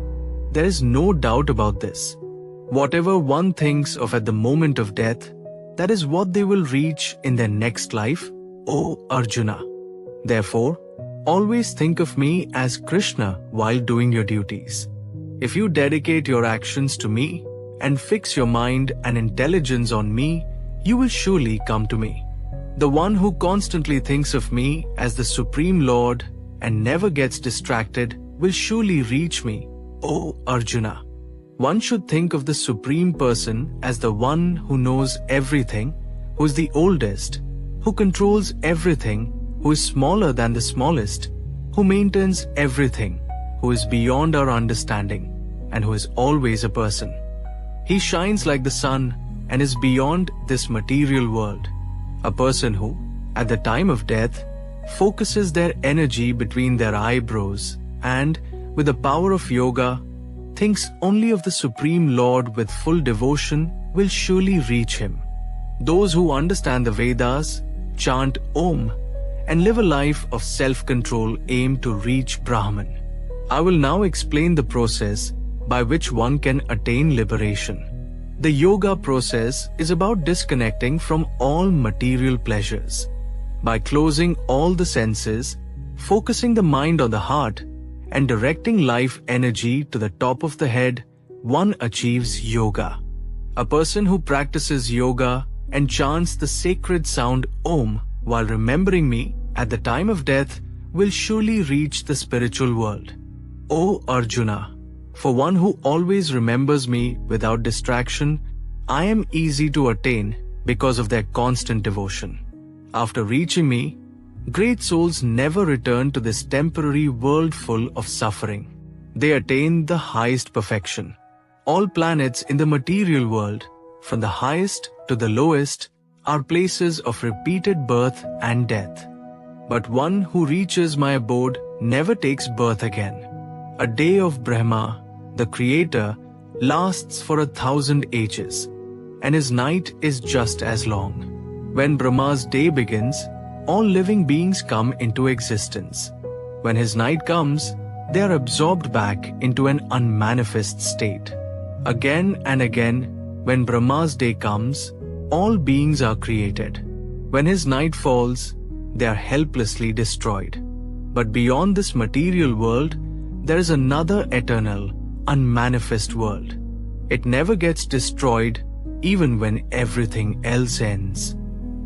There is no doubt about this. Whatever one thinks of at the moment of death, that is what they will reach in their next life, O Arjuna. Therefore, always think of me as Krishna while doing your duties. If you dedicate your actions to me and fix your mind and intelligence on me, you will surely come to me. The one who constantly thinks of me as the Supreme Lord and never gets distracted will surely reach me, O Arjuna. One should think of the Supreme Person as the one who knows everything, who is the oldest, who controls everything, who is smaller than the smallest, who maintains everything, who is beyond our understanding, and who is always a person. He shines like the sun and is beyond this material world. A person who, at the time of death, focuses their energy between their eyebrows and, with the power of yoga, thinks only of the Supreme Lord with full devotion will surely reach Him. Those who understand the Vedas, chant Om, and live a life of self-control aim to reach Brahman. I will now explain the process by which one can attain liberation. The yoga process is about disconnecting from all material pleasures. By closing all the senses, focusing the mind on the heart, and directing life energy to the top of the head, one achieves yoga. A person who practices yoga and chants the sacred sound Om while remembering me at the time of death will surely reach the spiritual world. O Arjuna, for one who always remembers me without distraction, I am easy to attain because of their constant devotion. After reaching me, great souls never return to this temporary world full of suffering. They attain the highest perfection. All planets in the material world, from the highest to the lowest, are places of repeated birth and death. But one who reaches my abode never takes birth again. A day of Brahma, the Creator, lasts for 1,000 ages, and his night is just as long. When Brahma's day begins, all living beings come into existence. When his night comes, they are absorbed back into an unmanifest state. Again and again, when Brahma's day comes, all beings are created. When his night falls, they are helplessly destroyed. But beyond this material world, there is another eternal, unmanifest world. It never gets destroyed, even when everything else ends.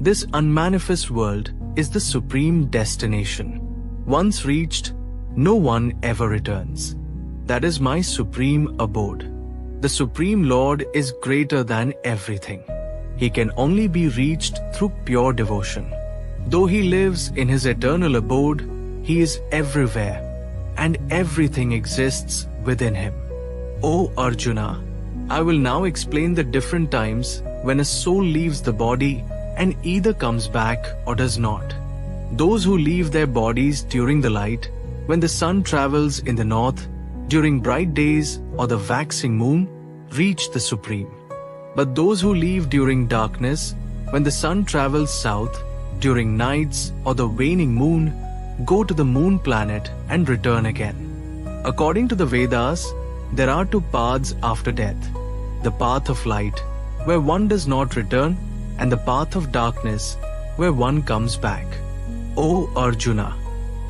This unmanifest world is the supreme destination. Once reached, no one ever returns. That is my supreme abode. The Supreme Lord is greater than everything. He can only be reached through pure devotion. Though he lives in his eternal abode, he is everywhere, and everything exists within him. O Arjuna, I will now explain the different times when a soul leaves the body and either comes back or does not. Those who leave their bodies during the light, when the sun travels in the north, during bright days or the waxing moon, reach the Supreme. But those who leave during darkness, when the sun travels south, during nights or the waning moon, go to the moon planet and return again. According to the Vedas, there are two paths after death: the path of light, where one does not return, and the path of darkness, where one comes back. O Arjuna,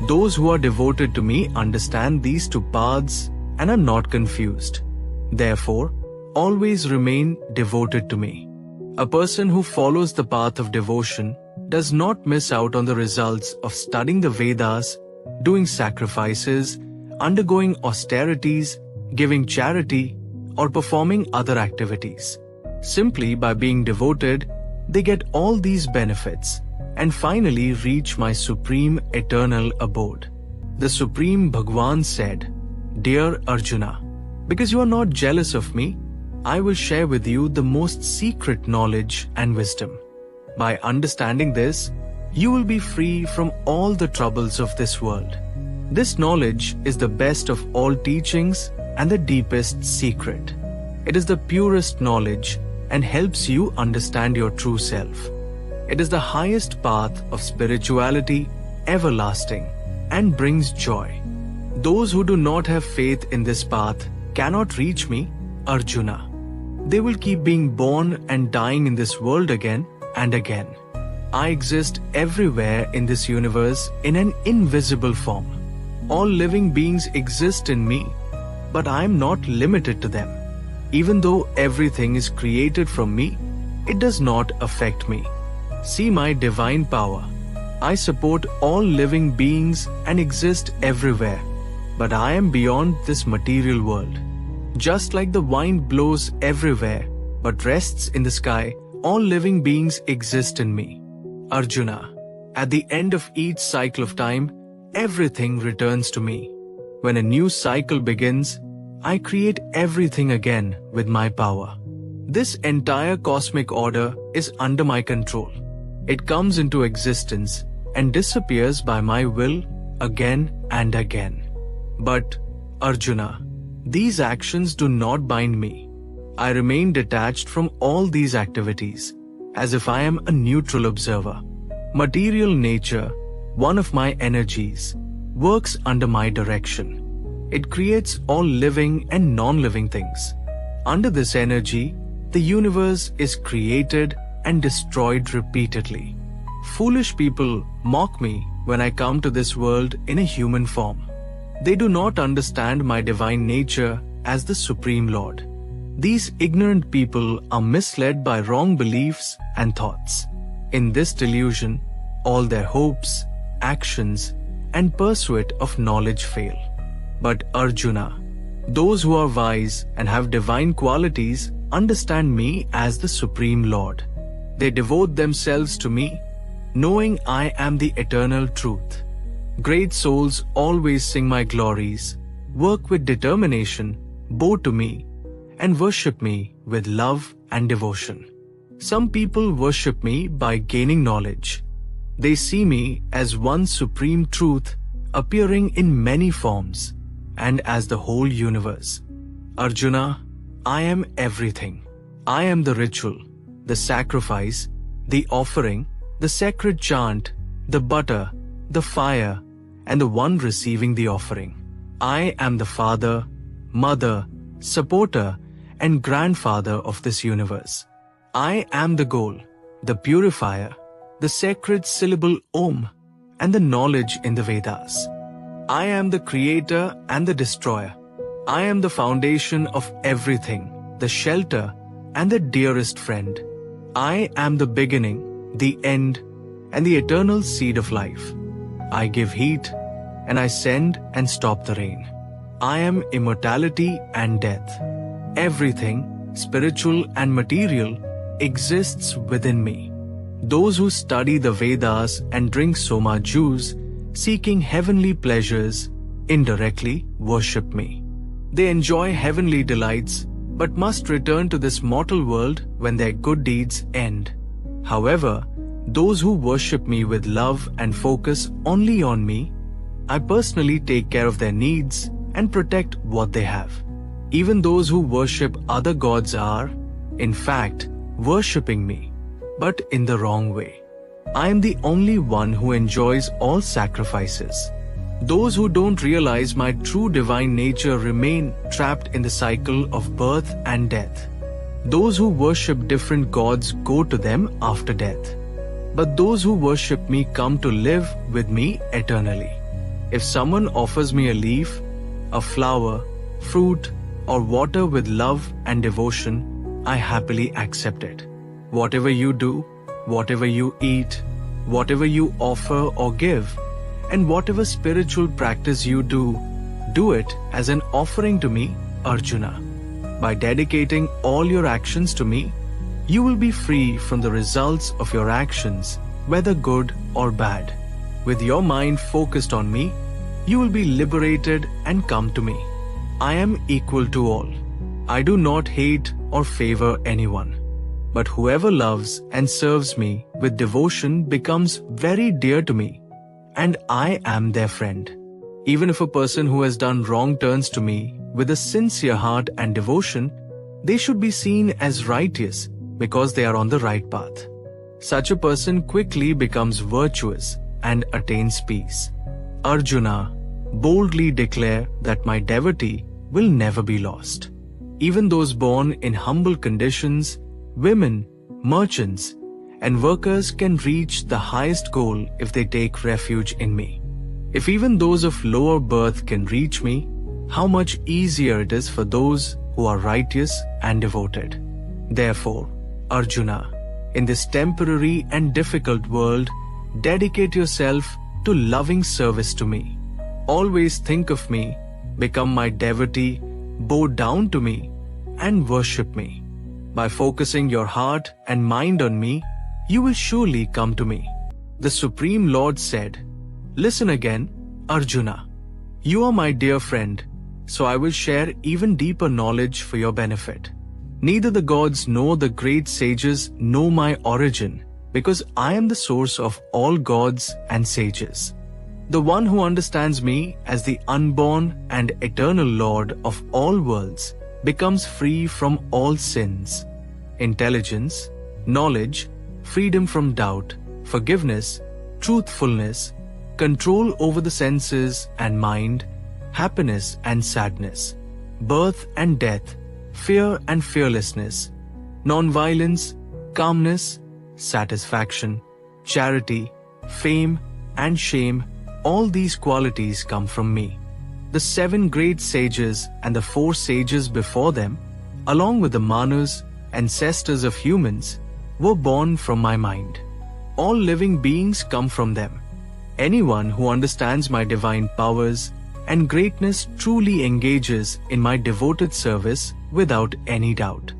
those who are devoted to me understand these two paths and are not confused. Therefore, always remain devoted to me. A person who follows the path of devotion does not miss out on the results of studying the Vedas, doing sacrifices, undergoing austerities, giving charity, or performing other activities. Simply by being devoted, they get all these benefits and finally reach my supreme eternal abode. The Supreme Bhagwan said, "Dear Arjuna, because you are not jealous of me, I will share with you the most secret knowledge and wisdom. By understanding this, you will be free from all the troubles of this world. This knowledge is the best of all teachings and the deepest secret. It is the purest knowledge and helps you understand your true self. It is the highest path of spirituality, everlasting, and brings joy. Those who do not have faith in this path cannot reach me, Arjuna. They will keep being born and dying in this world again and again. I exist everywhere in this universe in an invisible form. All living beings exist in me, but I am not limited to them. Even though everything is created from me, it does not affect me. See my divine power. I support all living beings and exist everywhere, but I am beyond this material world. Just like the wind blows everywhere, but rests in the sky, all living beings exist in me. Arjuna, at the end of each cycle of time, everything returns to me. When a new cycle begins, I create everything again with my power. This entire cosmic order is under my control. It comes into existence and disappears by my will again and again. But, Arjuna, these actions do not bind me. I remain detached from all these activities, as if I am a neutral observer. Material nature, one of my energies, works under my direction. It creates all living and non-living things. Under this energy, the universe is created and destroyed repeatedly. Foolish people mock me when I come to this world in a human form. They do not understand my divine nature as the Supreme Lord. These ignorant people are misled by wrong beliefs and thoughts. In this delusion, all their hopes, actions, and pursuit of knowledge fail. But Arjuna, those who are wise and have divine qualities understand me as the Supreme Lord. They devote themselves to me, knowing I am the eternal truth. Great souls always sing my glories, work with determination, bow to me, and worship me with love and devotion. Some people worship me by gaining knowledge. They see me as one supreme truth appearing in many forms and as the whole universe. Arjuna, I am everything. I am the ritual, the sacrifice, the offering, the sacred chant, the butter, the fire, and the one receiving the offering. I am the father, mother, supporter, and grandfather of this universe. I am the goal, the purifier, the sacred syllable Om, and the knowledge in the Vedas. I am the creator and the destroyer. I am the foundation of everything, the shelter, and the dearest friend. I am the beginning, the end, and the eternal seed of life. I give heat, and I send and stop the rain. I am immortality and death. Everything, spiritual and material, exists within me. Those who study the Vedas and drink Soma juice, seeking heavenly pleasures, indirectly worship me. They enjoy heavenly delights, but must return to this mortal world when their good deeds end. However, those who worship me with love and focus only on me, I personally take care of their needs and protect what they have. Even those who worship other gods are, in fact, worshipping me, but in the wrong way. I am the only one who enjoys all sacrifices. Those who don't realize my true divine nature remain trapped in the cycle of birth and death. Those who worship different gods go to them after death. But those who worship me come to live with me eternally. If someone offers me a leaf, a flower, fruit, or water with love and devotion, I happily accept it. Whatever you do, whatever you eat, whatever you offer or give, and whatever spiritual practice you do it as an offering to me, Arjuna. By dedicating all your actions to me, you will be free from the results of your actions, whether good or bad. With your mind focused on me, you will be liberated and come to me. I am equal to all. I do not hate or favor anyone. But whoever loves and serves me with devotion becomes very dear to me, and I am their friend. Even if a person who has done wrong turns to me with a sincere heart and devotion, they should be seen as righteous because they are on the right path. Such a person quickly becomes virtuous and attains peace. Arjuna, boldly declare that my devotee will never be lost. Even those born in humble conditions, women, merchants, and workers can reach the highest goal if they take refuge in me. If even those of lower birth can reach me, how much easier it is for those who are righteous and devoted. Therefore, Arjuna, in this temporary and difficult world, dedicate yourself to loving service to me. Always think of me, become my devotee, bow down to me, and worship me. By focusing your heart and mind on me, you will surely come to me. The Supreme Lord said, "Listen again, Arjuna. You are my dear friend, so I will share even deeper knowledge for your benefit. Neither the gods nor the great sages know my origin, because I am the source of all gods and sages. The one who understands me as the unborn and eternal Lord of all worlds becomes free from all sins. Intelligence, knowledge, freedom from doubt, forgiveness, truthfulness, control over the senses and mind, happiness and sadness, birth and death, fear and fearlessness, non-violence, calmness, satisfaction, charity, fame and shame, all these qualities come from me. The 7 great sages and the 4 sages before them, along with the Manus, ancestors of humans, were born from my mind. All living beings come from them. Anyone who understands my divine powers and greatness truly engages in my devoted service without any doubt.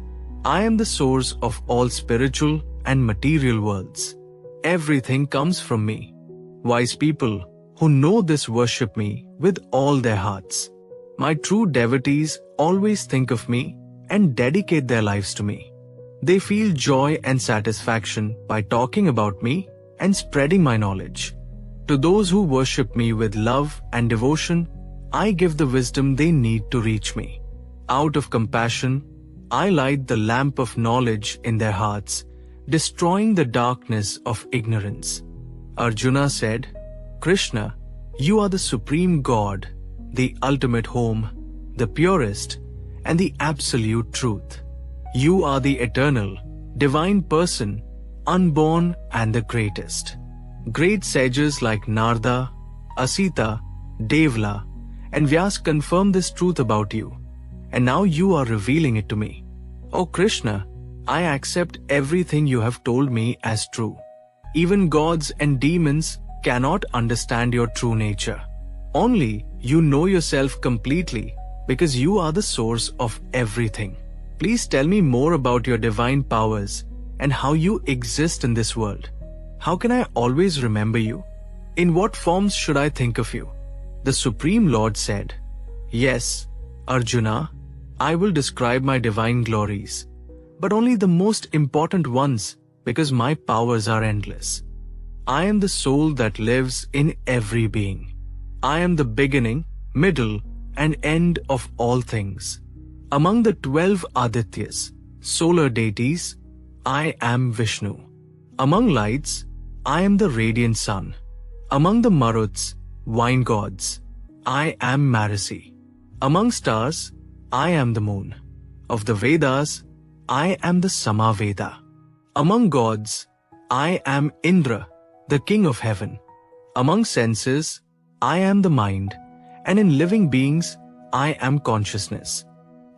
I am the source of all spiritual and material worlds. Everything comes from me. Wise people who know this worship me with all their hearts. My true devotees always think of me and dedicate their lives to me. They feel joy and satisfaction by talking about me and spreading my knowledge. To those who worship me with love and devotion, I give the wisdom they need to reach me. Out of compassion, I light the lamp of knowledge in their hearts, destroying the darkness of ignorance. Arjuna said, Krishna, you are the supreme God, the ultimate home, the purest, and the absolute truth. You are the eternal, divine person, unborn and the greatest. Great sages like Narada, Asita, Devla, and Vyas confirm this truth about you, and now you are revealing it to me. O Krishna, I accept everything you have told me as true. Even gods and demons cannot understand your true nature. Only you know yourself completely because you are the source of everything. Please tell me more about your divine powers and how you exist in this world. How can I always remember you? In what forms should I think of you? The Supreme Lord said, Yes, Arjuna, I will describe my divine glories, but only the most important ones because my powers are endless. I am the soul that lives in every being. I am the beginning, middle, and end of all things. Among the 12 Adityas, solar deities, I am Vishnu. Among lights, I am the radiant sun. Among the Maruts, wine gods, I am Marisi. Among stars, I am the moon. Of the Vedas, I am the Samaveda. Among gods, I am Indra, the king of heaven. Among senses, I am the mind, and in living beings, I am consciousness.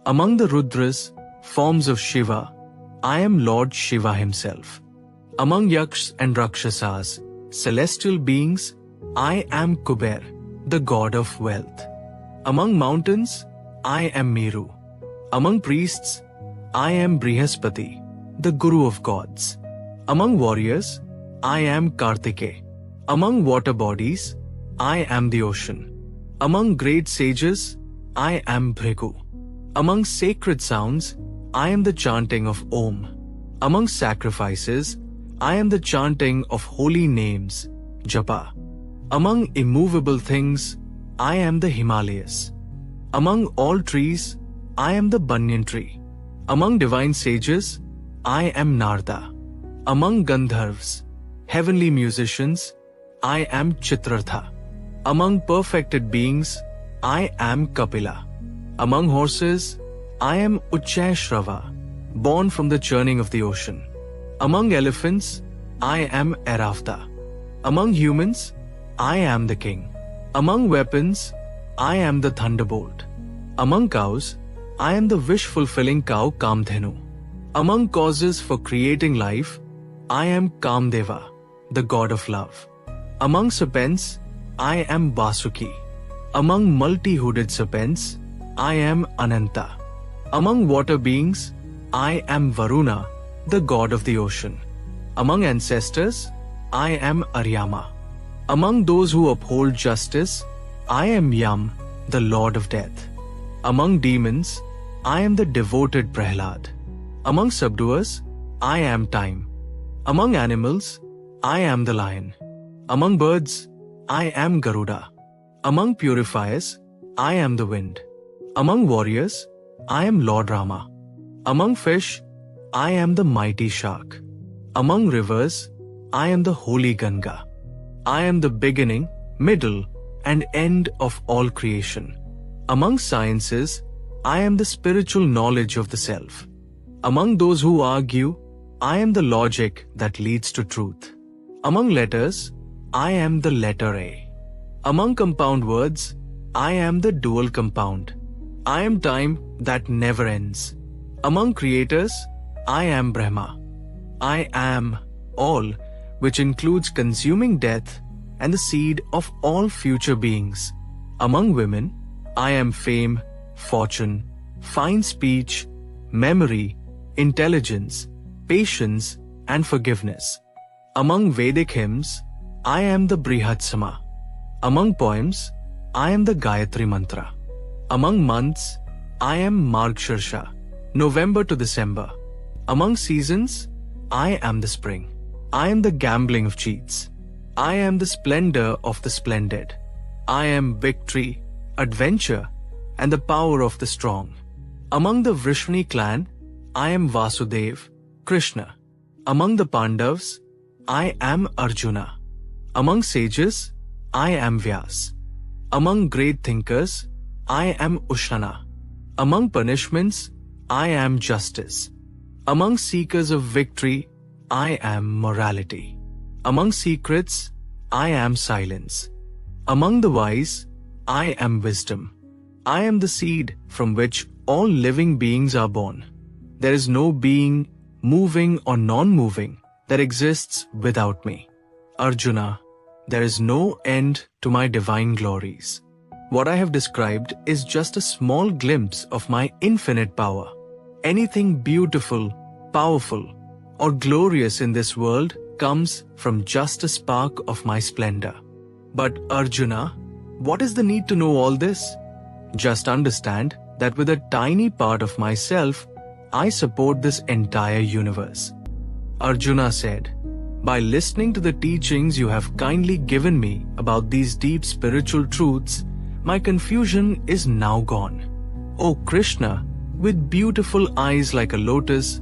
Among the Rudras, forms of Shiva, I am Lord Shiva himself. Among Yakshas and Rakshasas, celestial beings, I am Kuber, the god of wealth. Among mountains, I am Meru. Among priests, I am Brihaspati, the guru of gods. Among warriors, I am Kartike. Among water bodies, I am the ocean. Among great sages, I am Bhrigu. Among sacred sounds, I am the chanting of Om. Among sacrifices, I am the chanting of holy names, Japa. Among immovable things, I am the Himalayas. Among all trees, I am the banyan tree. Among divine sages, I am Narda. Among Gandharvas, heavenly musicians, I am Chitrartha. Among perfected beings, I am Kapila. Among horses, I am Uchchaishrava, born from the churning of the ocean. Among elephants, I am Airavata. Among humans, I am the king. Among weapons, I am the thunderbolt. Among cows, I am the wish-fulfilling cow Kamdhenu. Among causes for creating life, I am Kamdeva, the god of love. Among serpents, I am Vasuki. Among multi-hooded serpents, I am Ananta. Among water beings, I am Varuna, the god of the ocean. Among ancestors, I am Aryama. Among those who uphold justice, I am Yam, the lord of death. Among demons, I am the devoted Prahlad. Among subduers, I am time. Among animals, I am the lion. Among birds, I am Garuda. Among purifiers, I am the wind. Among warriors, I am Lord Rama. Among fish, I am the mighty shark. Among rivers, I am the holy Ganga. I am the beginning, middle, and end of all creation. Among sciences, I am the spiritual knowledge of the self. Among those who argue, I am the logic that leads to truth. Among letters, I am the letter A. Among compound words, I am the dual compound. I am time that never ends. Among creators, I am Brahma. I am all, which includes consuming death and the seed of all future beings. Among women, I am fame, fortune, fine speech, memory, intelligence, patience, and forgiveness. Among Vedic hymns, I am the Brihadsama. Among poems, I am the Gayatri Mantra. Among months, I am Margshirsha, November to December. Among seasons, I am the spring. I am the gambling of cheats. I am the splendor of the splendid. I am victory, adventure, and the power of the strong. Among the Vrishni clan, I am Vasudev, Krishna. Among the Pandavas, I am Arjuna. Among sages, I am Vyas. Among great thinkers, I am Ushana. Among punishments, I am justice. Among seekers of victory, I am morality. Among secrets, I am silence. Among the wise, I am wisdom. I am the seed from which all living beings are born. There is no being, moving or non-moving, that exists without me. Arjuna, there is no end to my divine glories. What I have described is just a small glimpse of my infinite power. Anything beautiful, powerful, or glorious in this world comes from just a spark of my splendor. But Arjuna, what is the need to know all this? Just understand that with a tiny part of myself, I support this entire universe. Arjuna said, by listening to the teachings you have kindly given me about these deep spiritual truths, my confusion is now gone. O Krishna, with beautiful eyes like a lotus,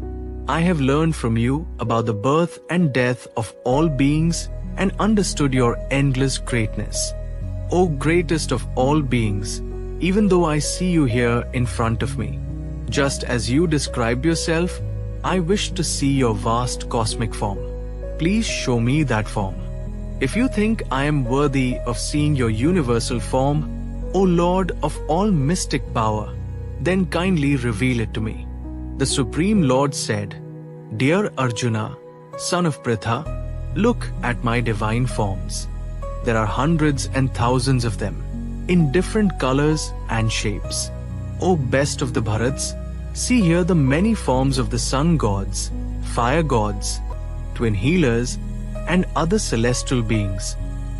I have learned from you about the birth and death of all beings and understood your endless greatness. O greatest of all beings, even though I see you here in front of me, just as you described yourself, I wish to see your vast cosmic form. Please show me that form. If you think I am worthy of seeing your universal form, O Lord of all mystic power, then kindly reveal it to me. The Supreme Lord said, Dear Arjuna, son of Pritha, look at my divine forms. There are hundreds and thousands of them, in different colors and shapes. O best of the Bharats, see here the many forms of the sun gods, fire gods, twin healers, and other celestial beings.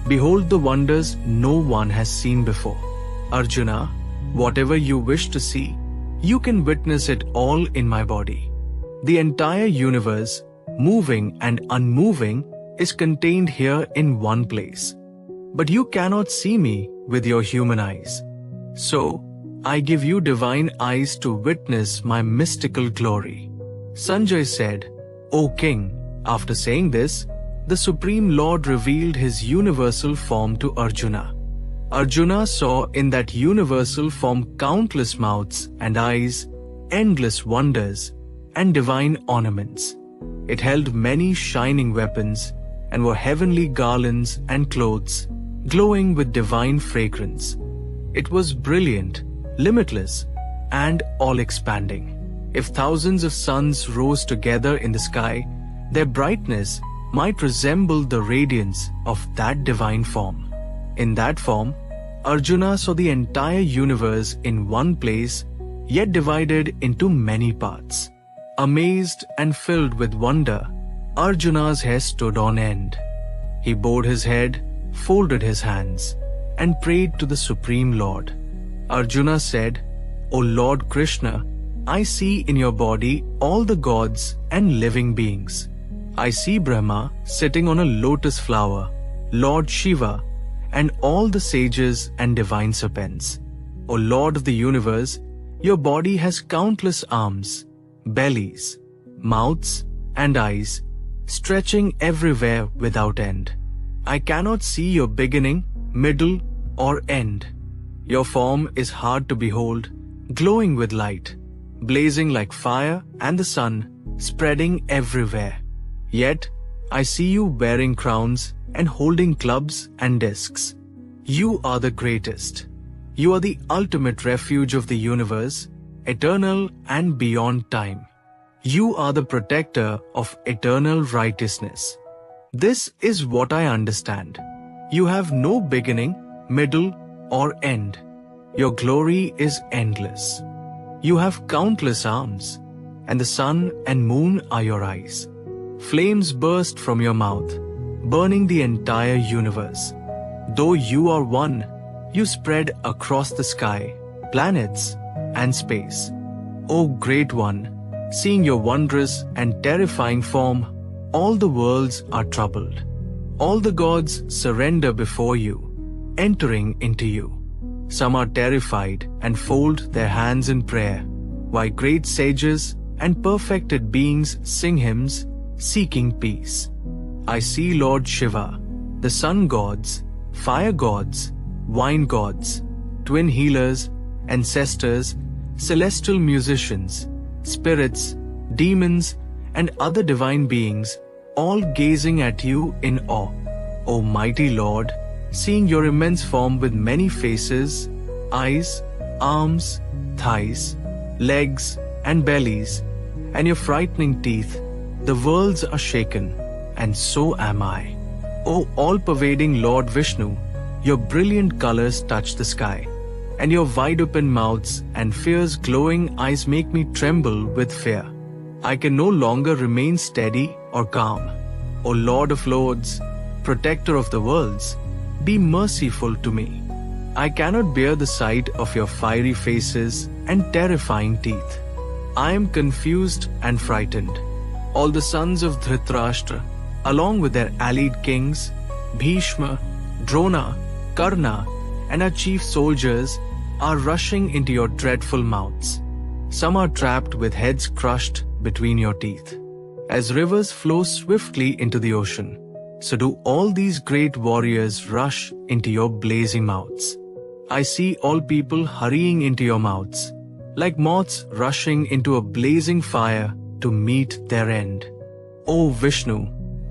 Behold the wonders no one has seen before. Arjuna, whatever you wish to see, you can witness it all in my body. The entire universe, moving and unmoving, is contained here in one place. But you cannot see me with your human eyes. So, I give you divine eyes to witness my mystical glory. Sanjay said, O king, after saying this, the Supreme Lord revealed his universal form to Arjuna. Arjuna saw in that universal form countless mouths and eyes, endless wonders, and divine ornaments. It held many shining weapons and were heavenly garlands and clothes, glowing with divine fragrance. It was brilliant, limitless, and all-expanding. If thousands of suns rose together in the sky, their brightness might resemble the radiance of that divine form. In that form, Arjuna saw the entire universe in one place, yet divided into many parts. Amazed and filled with wonder, Arjuna's hair stood on end. He bowed his head, folded his hands, and prayed to the Supreme Lord. Arjuna said, O Lord Krishna, I see in your body all the gods and living beings. I see Brahma sitting on a lotus flower, Lord Shiva, and all the sages and divine serpents. O Lord of the universe, your body has countless arms, bellies, mouths, and eyes, stretching everywhere without end. I cannot see your beginning, middle, or end. Your form is hard to behold, glowing with light, blazing like fire and the sun, spreading everywhere. Yet, I see you wearing crowns and holding clubs and discs. You are the greatest. You are the ultimate refuge of the universe, eternal and beyond time. You are the protector of eternal righteousness. This is what I understand. You have no beginning, middle, or end. Your glory is endless. You have countless arms, and the sun and moon are your eyes. Flames burst from your mouth, burning the entire universe. Though you are one, you spread across the sky, planets, and space. O Great One, seeing your wondrous and terrifying form, all the worlds are troubled. All the gods surrender before you, entering into you. Some are terrified and fold their hands in prayer, while great sages and perfected beings sing hymns, seeking peace. I see Lord Shiva, the sun gods, fire gods, wine gods, twin healers, ancestors, celestial musicians, spirits, demons, and other divine beings, all gazing at you in awe. O mighty Lord, seeing your immense form with many faces, eyes, arms, thighs, legs, and bellies, and your frightening teeth, the worlds are shaken, and so am I. O all-pervading Lord Vishnu, your brilliant colors touch the sky, and your wide-open mouths and fierce glowing eyes make me tremble with fear. I can no longer remain steady or calm. O Lord of Lords, protector of the worlds, be merciful to me. I cannot bear the sight of your fiery faces and terrifying teeth. I am confused and frightened. All the sons of Dhritarashtra, along with their allied kings, Bhishma, Drona, Karna, and our chief soldiers, are rushing into your dreadful mouths. Some are trapped with heads crushed between your teeth. As rivers flow swiftly into the ocean, so do all these great warriors rush into your blazing mouths. I see all people hurrying into your mouths, like moths rushing into a blazing fire to meet their end. O Vishnu,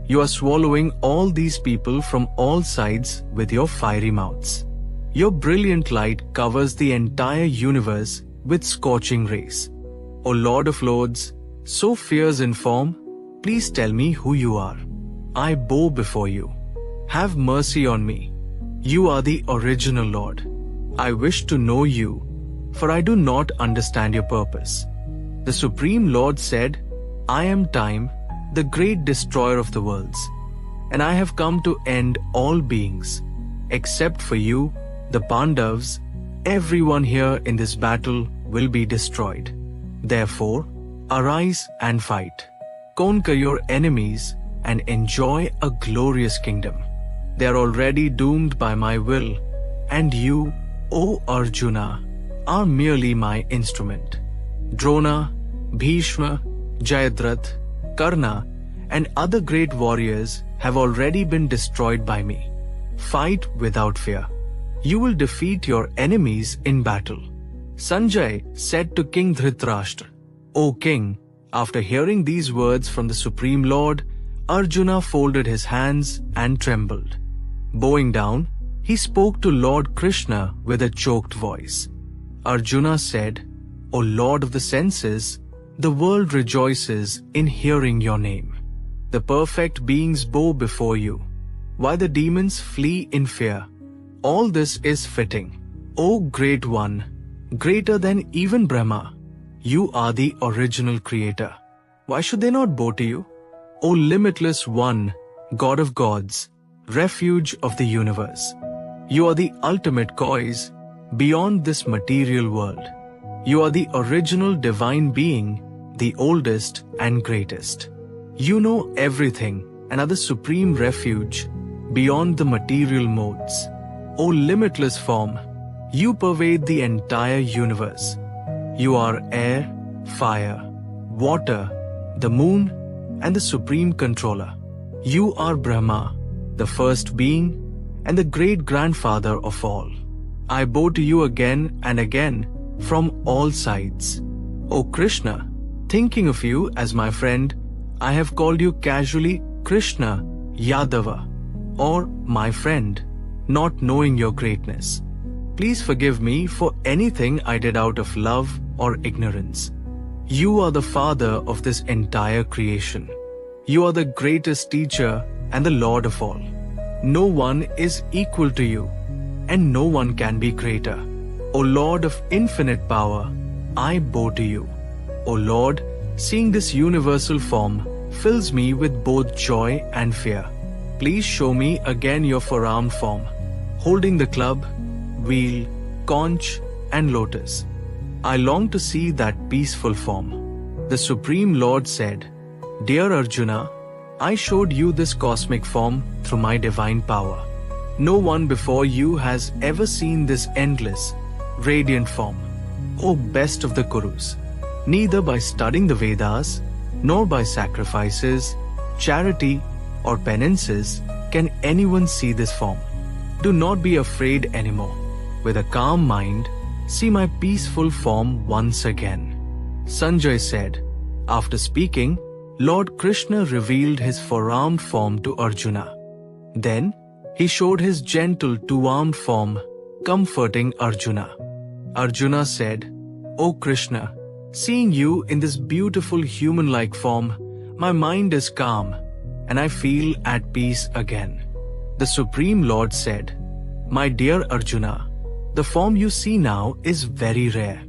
you are swallowing all these people from all sides with your fiery mouths. Your brilliant light covers the entire universe with scorching rays. O Lord of Lords, so fierce in form, please tell me who you are. I bow before you. Have mercy on me. You are the original Lord. I wish to know you, for I do not understand your purpose. The Supreme Lord said, I am time, the great destroyer of the worlds, and I have come to end all beings. Except for you, the Pandavas, everyone here in this battle will be destroyed. Therefore, arise and fight. Conquer your enemies and enjoy a glorious kingdom. They are already doomed by my will, and you, O Arjuna, are merely my instrument. Drona, Bhishma, Jayadratha, Karna, and other great warriors have already been destroyed by me. Fight without fear. You will defeat your enemies in battle. Sanjay said to King Dhritarashtra, O King, after hearing these words from the Supreme Lord, Arjuna folded his hands and trembled. Bowing down, he spoke to Lord Krishna with a choked voice. Arjuna said, O Lord of the senses, the world rejoices in hearing your name. The perfect beings bow before you, while the demons flee in fear. All this is fitting. O Great One, greater than even Brahma, you are the original creator. Why should they not bow to you? O limitless One, God of gods, refuge of the universe. You are the ultimate cause, beyond this material world. You are the original divine being, the oldest and greatest. You know everything and are the supreme refuge beyond the material modes. O limitless form, you pervade the entire universe. You are air, fire, water, the moon, and the supreme controller. You are Brahma, the first being, and the great-grandfather of all. I bow to you again and again from all sides. O Krishna, thinking of you as my friend, I have called you casually Krishna Yadava, or my friend, not knowing your greatness. Please forgive me for anything I did out of love or ignorance. You are the father of this entire creation. You are the greatest teacher and the Lord of all. No one is equal to you, and no one can be greater. O Lord of infinite power, I bow to you. O Lord, seeing this universal form fills me with both joy and fear. Please show me again your four-armed form, holding the club, wheel, conch, and lotus. I long to see that peaceful form. The Supreme Lord said, Dear Arjuna, I showed you this cosmic form through my divine power. No one before you has ever seen this endless, radiant form. O best of the Kurus, neither by studying the Vedas, nor by sacrifices, charity, or penances can anyone see this form. Do not be afraid anymore. With a calm mind, see my peaceful form once again. Sanjay said. After speaking, Lord Krishna revealed his four-armed form to Arjuna. Then, he showed his gentle two-armed form, comforting Arjuna. Arjuna said, O Krishna, seeing you in this beautiful human-like form, my mind is calm, and I feel at peace again. The Supreme Lord said, My dear Arjuna, the form you see now is very rare.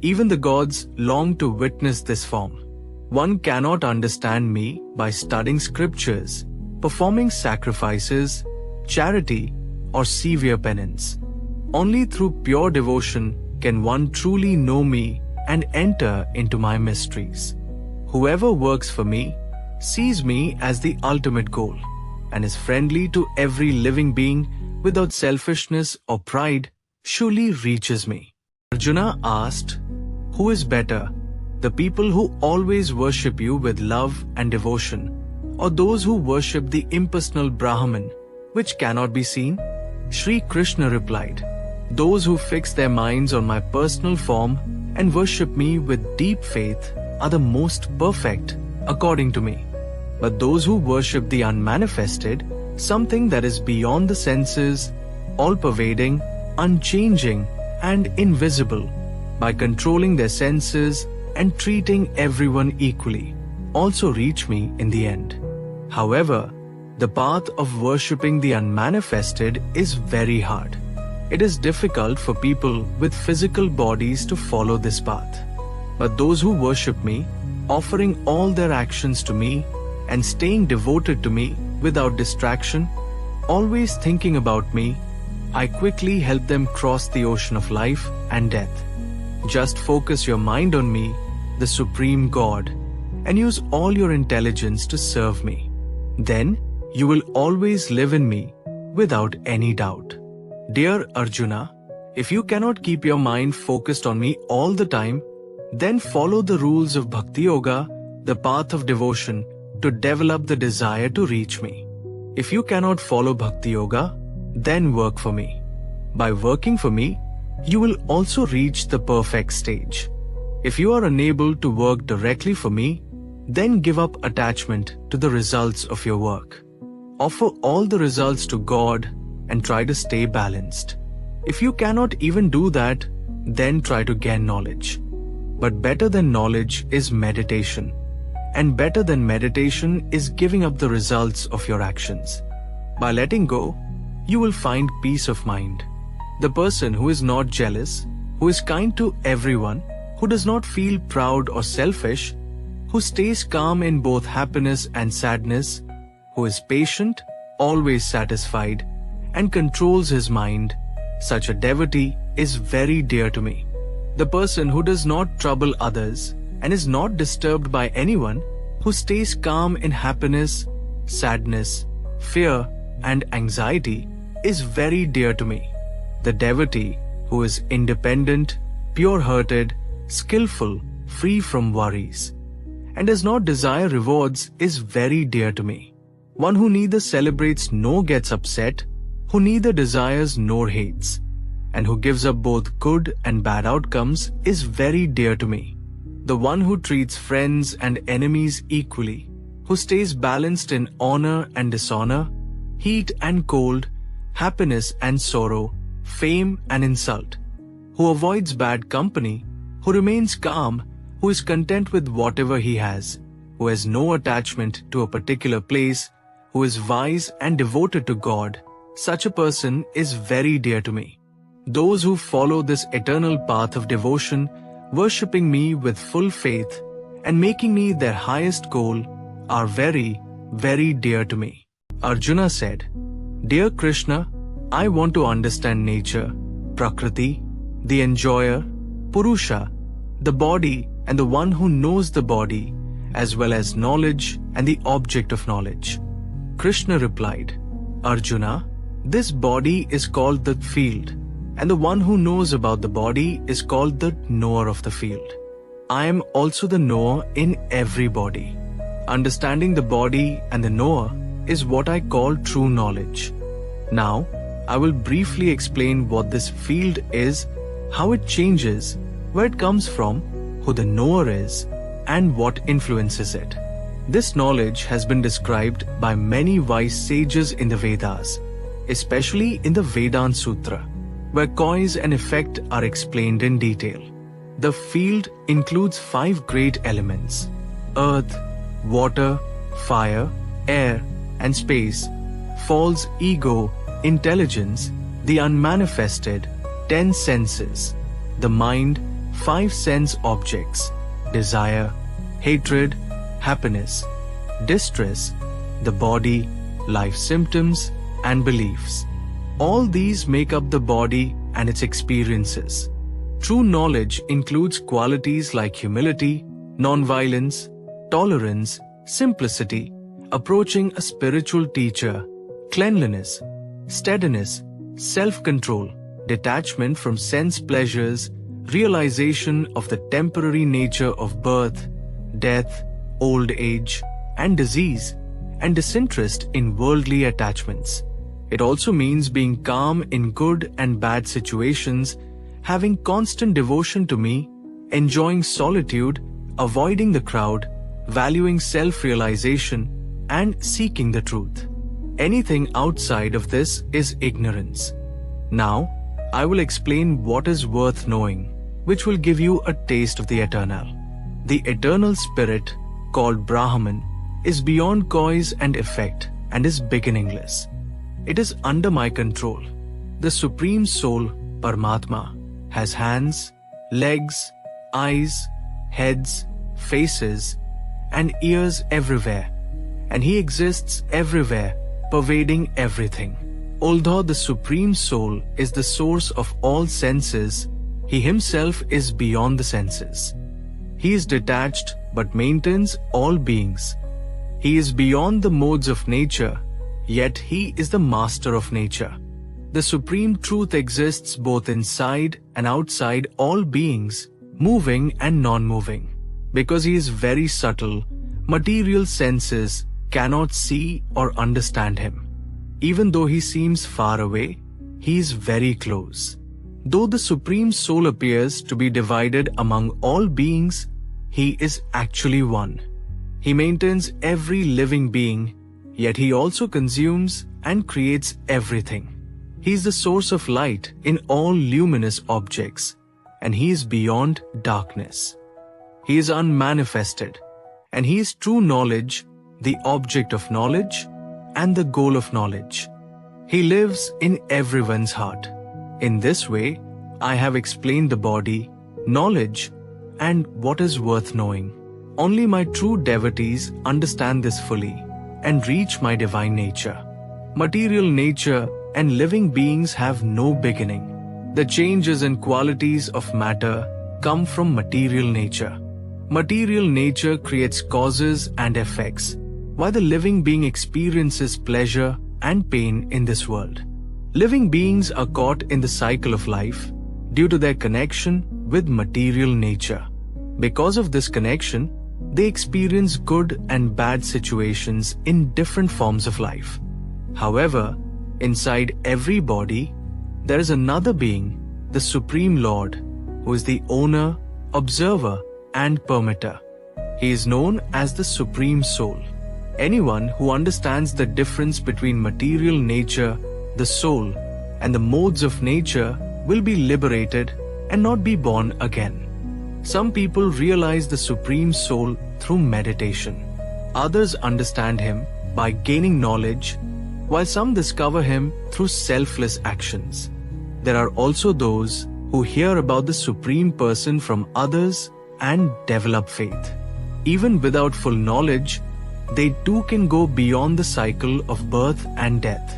Even the gods long to witness this form. One cannot understand me by studying scriptures, performing sacrifices, charity, or severe penance. Only through pure devotion can one truly know me and enter into my mysteries. Whoever works for me sees me as the ultimate goal and is friendly to every living being without selfishness or pride surely reaches me. Arjuna asked, Who is better, the people who always worship you with love and devotion, or those who worship the impersonal Brahman, which cannot be seen? Sri Krishna replied, Those who fix their minds on my personal form and worship me with deep faith are the most perfect, according to me. But those who worship the unmanifested, something that is beyond the senses, all-pervading, unchanging, and invisible, by controlling their senses and treating everyone equally, also reach me in the end. However, the path of worshipping the unmanifested is very hard. It is difficult for people with physical bodies to follow this path. But those who worship me, offering all their actions to me and staying devoted to me without distraction, always thinking about me, I quickly help them cross the ocean of life and death. Just focus your mind on me, the Supreme God, and use all your intelligence to serve me. Then you will always live in me without any doubt. Dear Arjuna, if you cannot keep your mind focused on me all the time, then follow the rules of Bhakti Yoga, the path of devotion, to develop the desire to reach me. If you cannot follow Bhakti Yoga, then work for me. By working for me, you will also reach the perfect stage. If you are unable to work directly for me, then give up attachment to the results of your work. Offer all the results to God and try to stay balanced. If you cannot even do that, then try to gain knowledge. But better than knowledge is meditation. And better than meditation is giving up the results of your actions. By letting go, you will find peace of mind. The person who is not jealous, who is kind to everyone, who does not feel proud or selfish, who stays calm in both happiness and sadness, who is patient, always satisfied, and controls his mind, such a devotee is very dear to me. The person who does not trouble others and is not disturbed by anyone, who stays calm in happiness, sadness, fear, and anxiety, is very dear to me. The devotee who is independent, pure-hearted, skillful, free from worries, and does not desire rewards is very dear to me. One who neither celebrates nor gets upset, who neither desires nor hates, and who gives up both good and bad outcomes is very dear to me. The one who treats friends and enemies equally, who stays balanced in honor and dishonor, heat and cold, happiness and sorrow, fame and insult, who avoids bad company, who remains calm, who is content with whatever he has, who has no attachment to a particular place, who is wise and devoted to God, such a person is very dear to me. Those who follow this eternal path of devotion, worshipping me with full faith and making me their highest goal, are very, very dear to me. Arjuna said, "Dear Krishna, I want to understand nature, Prakriti, the enjoyer, Purusha, the body and the one who knows the body, as well as knowledge and the object of knowledge." Krishna replied, "Arjuna, this body is called the field, and the one who knows about the body is called the knower of the field. I am also the knower in every body. Understanding the body and the knower is what I call true knowledge. Now, I will briefly explain what this field is, how it changes, where it comes from, who the knower is, and what influences it. This knowledge has been described by many wise sages in the Vedas, especially in the Vedanta Sutra, where cause and effect are explained in detail. The field includes 5 great elements: earth, water, fire, air, and space, false ego, intelligence, the unmanifested, 10 senses, the mind, 5 sense objects, desire, hatred, happiness, distress, the body, life symptoms, and beliefs. All these make up the body and its experiences. True knowledge includes qualities like humility, non-violence, tolerance, simplicity, approaching a spiritual teacher, cleanliness, steadiness, self-control, detachment from sense pleasures, realization of the temporary nature of birth, death, old age, and disease, and disinterest in worldly attachments. It also means being calm in good and bad situations, having constant devotion to me, enjoying solitude, avoiding the crowd, valuing self-realization, and seeking the truth. Anything outside of this is ignorance. Now, I will explain what is worth knowing, which will give you a taste of the eternal. The eternal spirit, called Brahman, is beyond cause and effect and is beginningless. It is under my control. The Supreme Soul, Paramatma, has hands, legs, eyes, heads, faces, and ears everywhere, and he exists everywhere, pervading everything. Although the Supreme Soul is the source of all senses, he himself is beyond the senses. He is detached but maintains all beings. He is beyond the modes of nature, yet he is the master of nature. The Supreme Truth exists both inside and outside all beings, moving and non-moving. Because he is very subtle, material senses cannot see or understand him. Even though he seems far away, he is very close. Though the Supreme Soul appears to be divided among all beings, he is actually one. He maintains every living being, yet he also consumes and creates everything. He is the source of light in all luminous objects, and he is beyond darkness. He is unmanifested, and he is true knowledge, the object of knowledge, and the goal of knowledge. He lives in everyone's heart. In this way, I have explained the body, knowledge, and what is worth knowing. Only my true devotees understand this fully and reach my divine nature. Material nature and living beings have no beginning. The changes in qualities of matter, come from material nature. Material nature creates causes and effects, while the living being experiences pleasure and pain in this world. Living beings are caught in the cycle of life due to their connection with material nature. Because of this connection, they experience good and bad situations in different forms of life. However, inside every body, there is another being, the Supreme Lord, who is the owner, observer, and permitter. He is known as the Supreme Soul. Anyone who understands the difference between material nature, the soul, and the modes of nature will be liberated and not be born again. Some people realize the Supreme Soul through meditation. Others understand him by gaining knowledge, while some discover him through selfless actions. There are also those who hear about the Supreme Person from others and develop faith. Even without full knowledge, they too can go beyond the cycle of birth and death.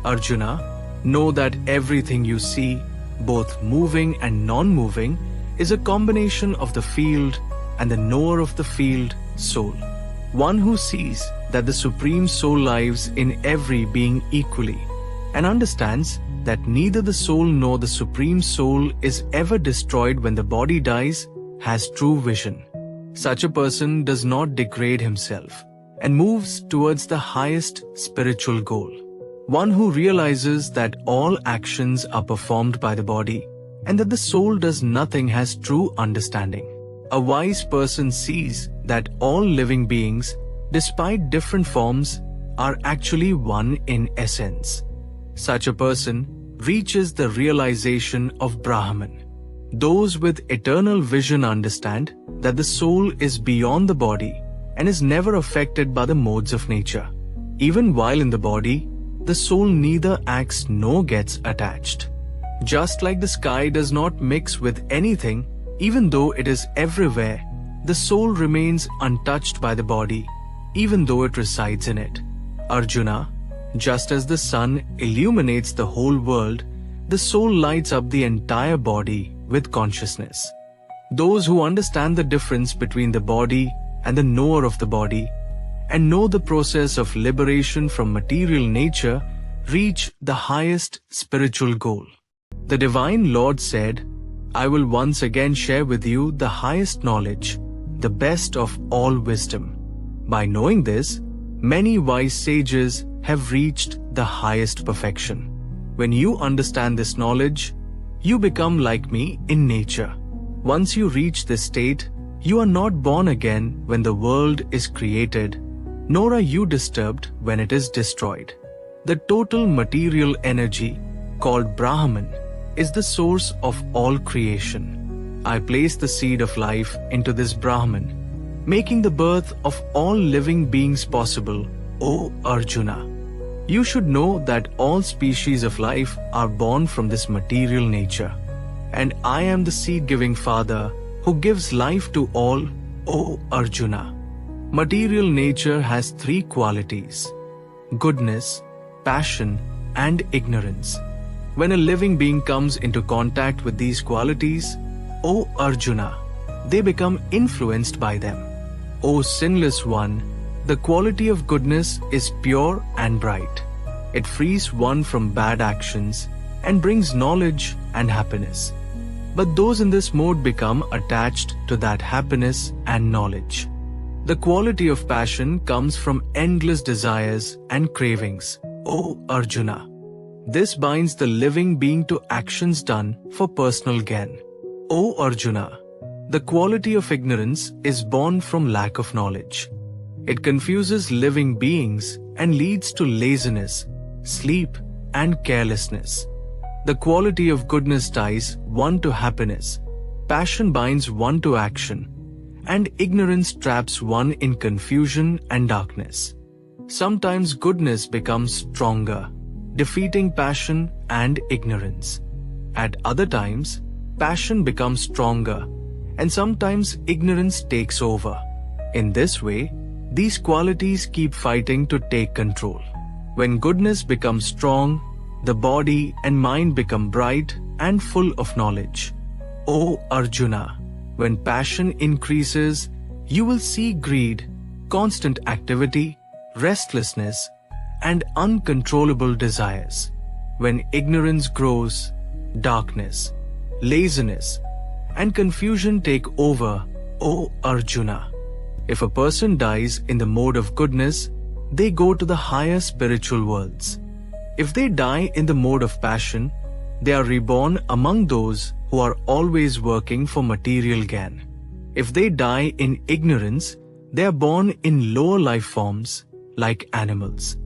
Arjuna, know that everything you see, both moving and non-moving, is a combination of the field and the knower of the field, soul. One who sees that the Supreme Soul lives in every being equally and understands that neither the soul nor the Supreme Soul is ever destroyed when the body dies has true vision. Such a person does not degrade himself and moves towards the highest spiritual goal. One who realizes that all actions are performed by the body and that the soul does nothing has true understanding. A wise person sees that all living beings, despite different forms, are actually one in essence. Such a person reaches the realization of Brahman. Those with eternal vision understand that the soul is beyond the body and is never affected by the modes of nature. Even while in the body, the soul neither acts nor gets attached. Just like the sky does not mix with anything, even though it is everywhere, the soul remains untouched by the body, even though it resides in it. Arjuna, just as the sun illuminates the whole world, the soul lights up the entire body with consciousness. Those who understand the difference between the body and the knower of the body and know the process of liberation from material nature reach the highest spiritual goal. The Divine Lord said, "I will once again share with you the highest knowledge, the best of all wisdom." By knowing this, many wise sages have reached the highest perfection. When you understand this knowledge, you become like me in nature. Once you reach this state, you are not born again when the world is created, nor are you disturbed when it is destroyed. The total material energy, called Brahman, is the source of all creation. I place the seed of life into this Brahman, making the birth of all living beings possible, O Arjuna. You should know that all species of life are born from this material nature, and I am the seed-giving Father who gives life to all, O Arjuna. Material nature has three qualities: goodness, passion, and ignorance. When a living being comes into contact with these qualities, O Arjuna, they become influenced by them. O sinless one, the quality of goodness is pure and bright. It frees one from bad actions and brings knowledge and happiness. But those in this mode become attached to that happiness and knowledge. The quality of passion comes from endless desires and cravings, O Arjuna. This binds the living being to actions done for personal gain. O Arjuna, the quality of ignorance is born from lack of knowledge. It confuses living beings and leads to laziness, sleep, and carelessness. The quality of goodness ties one to happiness, passion binds one to action, and ignorance traps one in confusion and darkness. Sometimes goodness becomes stronger, defeating passion and ignorance. At other times, passion becomes stronger, and sometimes ignorance takes over. In this way, these qualities keep fighting to take control. When goodness becomes strong, the body and mind become bright and full of knowledge. O Arjuna, When passion increases, you will see greed, constant activity, restlessness, and uncontrollable desires. When ignorance grows, darkness, laziness, and confusion take over, O Arjuna. If a person dies in the mode of goodness, they go to the higher spiritual worlds. If they die in the mode of passion, they are reborn among those who are always working for material gain. If they die in ignorance, they are born in lower life forms like animals.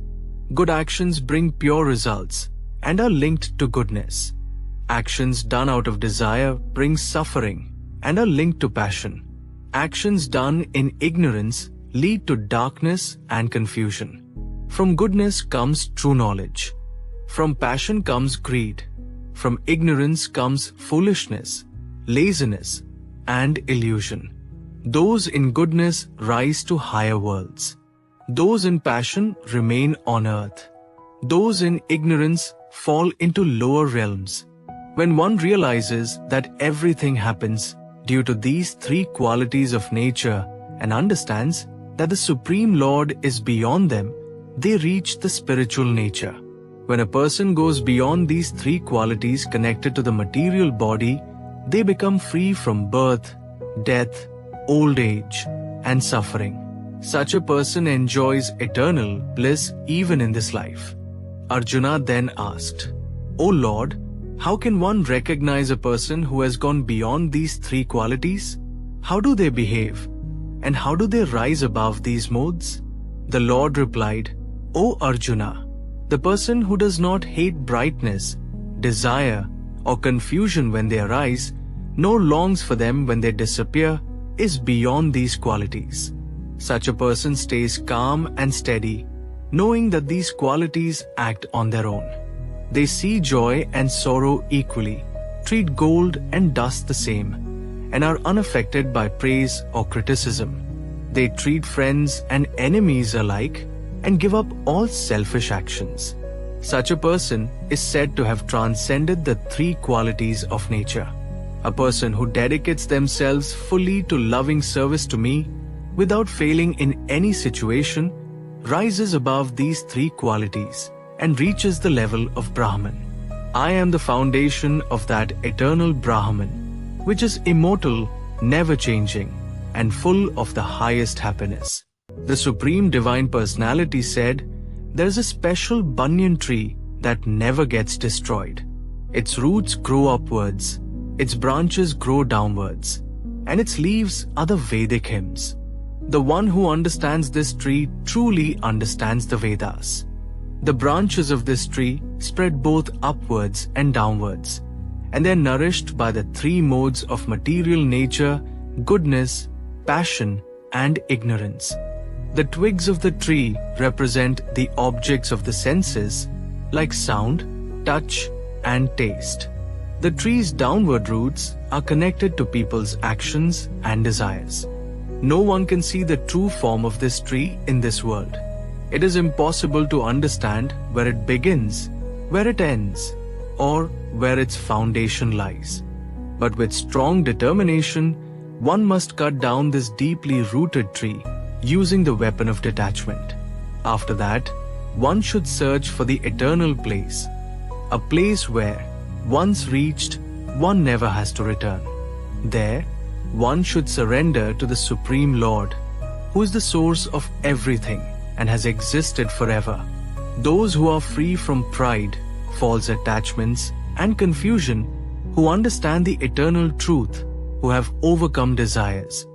Good actions bring pure results and are linked to goodness. Actions done out of desire bring suffering and are linked to passion. Actions done in ignorance lead to darkness and confusion. From goodness comes true knowledge. From passion comes greed. From ignorance comes foolishness, laziness, and illusion. Those in goodness rise to higher worlds. Those in passion remain on earth. Those in ignorance fall into lower realms. When one realizes that everything happens due to these three qualities of nature and understands that the Supreme Lord is beyond them, they reach the spiritual nature. When a person goes beyond these three qualities connected to the material body, they become free from birth, death, old age, and suffering. Such a person enjoys eternal bliss even in this life. Arjuna then asked, O Lord, how can one recognize a person who has gone beyond these three qualities? How do they behave? And how do they rise above these modes? The Lord replied, O Arjuna, the person who does not hate brightness, desire, or confusion when they arise, nor longs for them when they disappear, is beyond these qualities. Such a person stays calm and steady, knowing that these qualities act on their own. They see joy and sorrow equally, treat gold and dust the same, and are unaffected by praise or criticism. They treat friends and enemies alike and give up all selfish actions. Such a person is said to have transcended the three qualities of nature. A person who dedicates themselves fully to loving service to me without failing in any situation rises above these three qualities and reaches the level of Brahman. I am the foundation of that eternal Brahman, which is immortal, never changing, and full of the highest happiness. The Supreme Divine Personality said, there is a special banyan tree that never gets destroyed. Its roots grow upwards, its branches grow downwards, and its leaves are the Vedic hymns. The one who understands this tree truly understands the Vedas. The branches of this tree spread both upwards and downwards, and they are nourished by the three modes of material nature, goodness, passion, and ignorance. The twigs of the tree represent the objects of the senses, like sound, touch, and taste. The tree's downward roots are connected to people's actions and desires. No one can see the true form of this tree in this world. It is impossible to understand where it begins, where it ends, or where its foundation lies. But with strong determination, one must cut down this deeply rooted tree using the weapon of detachment. After that, one should search for the eternal place, a place where, once reached, one never has to return. There, one should surrender to the Supreme Lord, who is the source of everything and has existed forever. Those who are free from pride, false attachments, and confusion, who understand the eternal truth, who have overcome desires,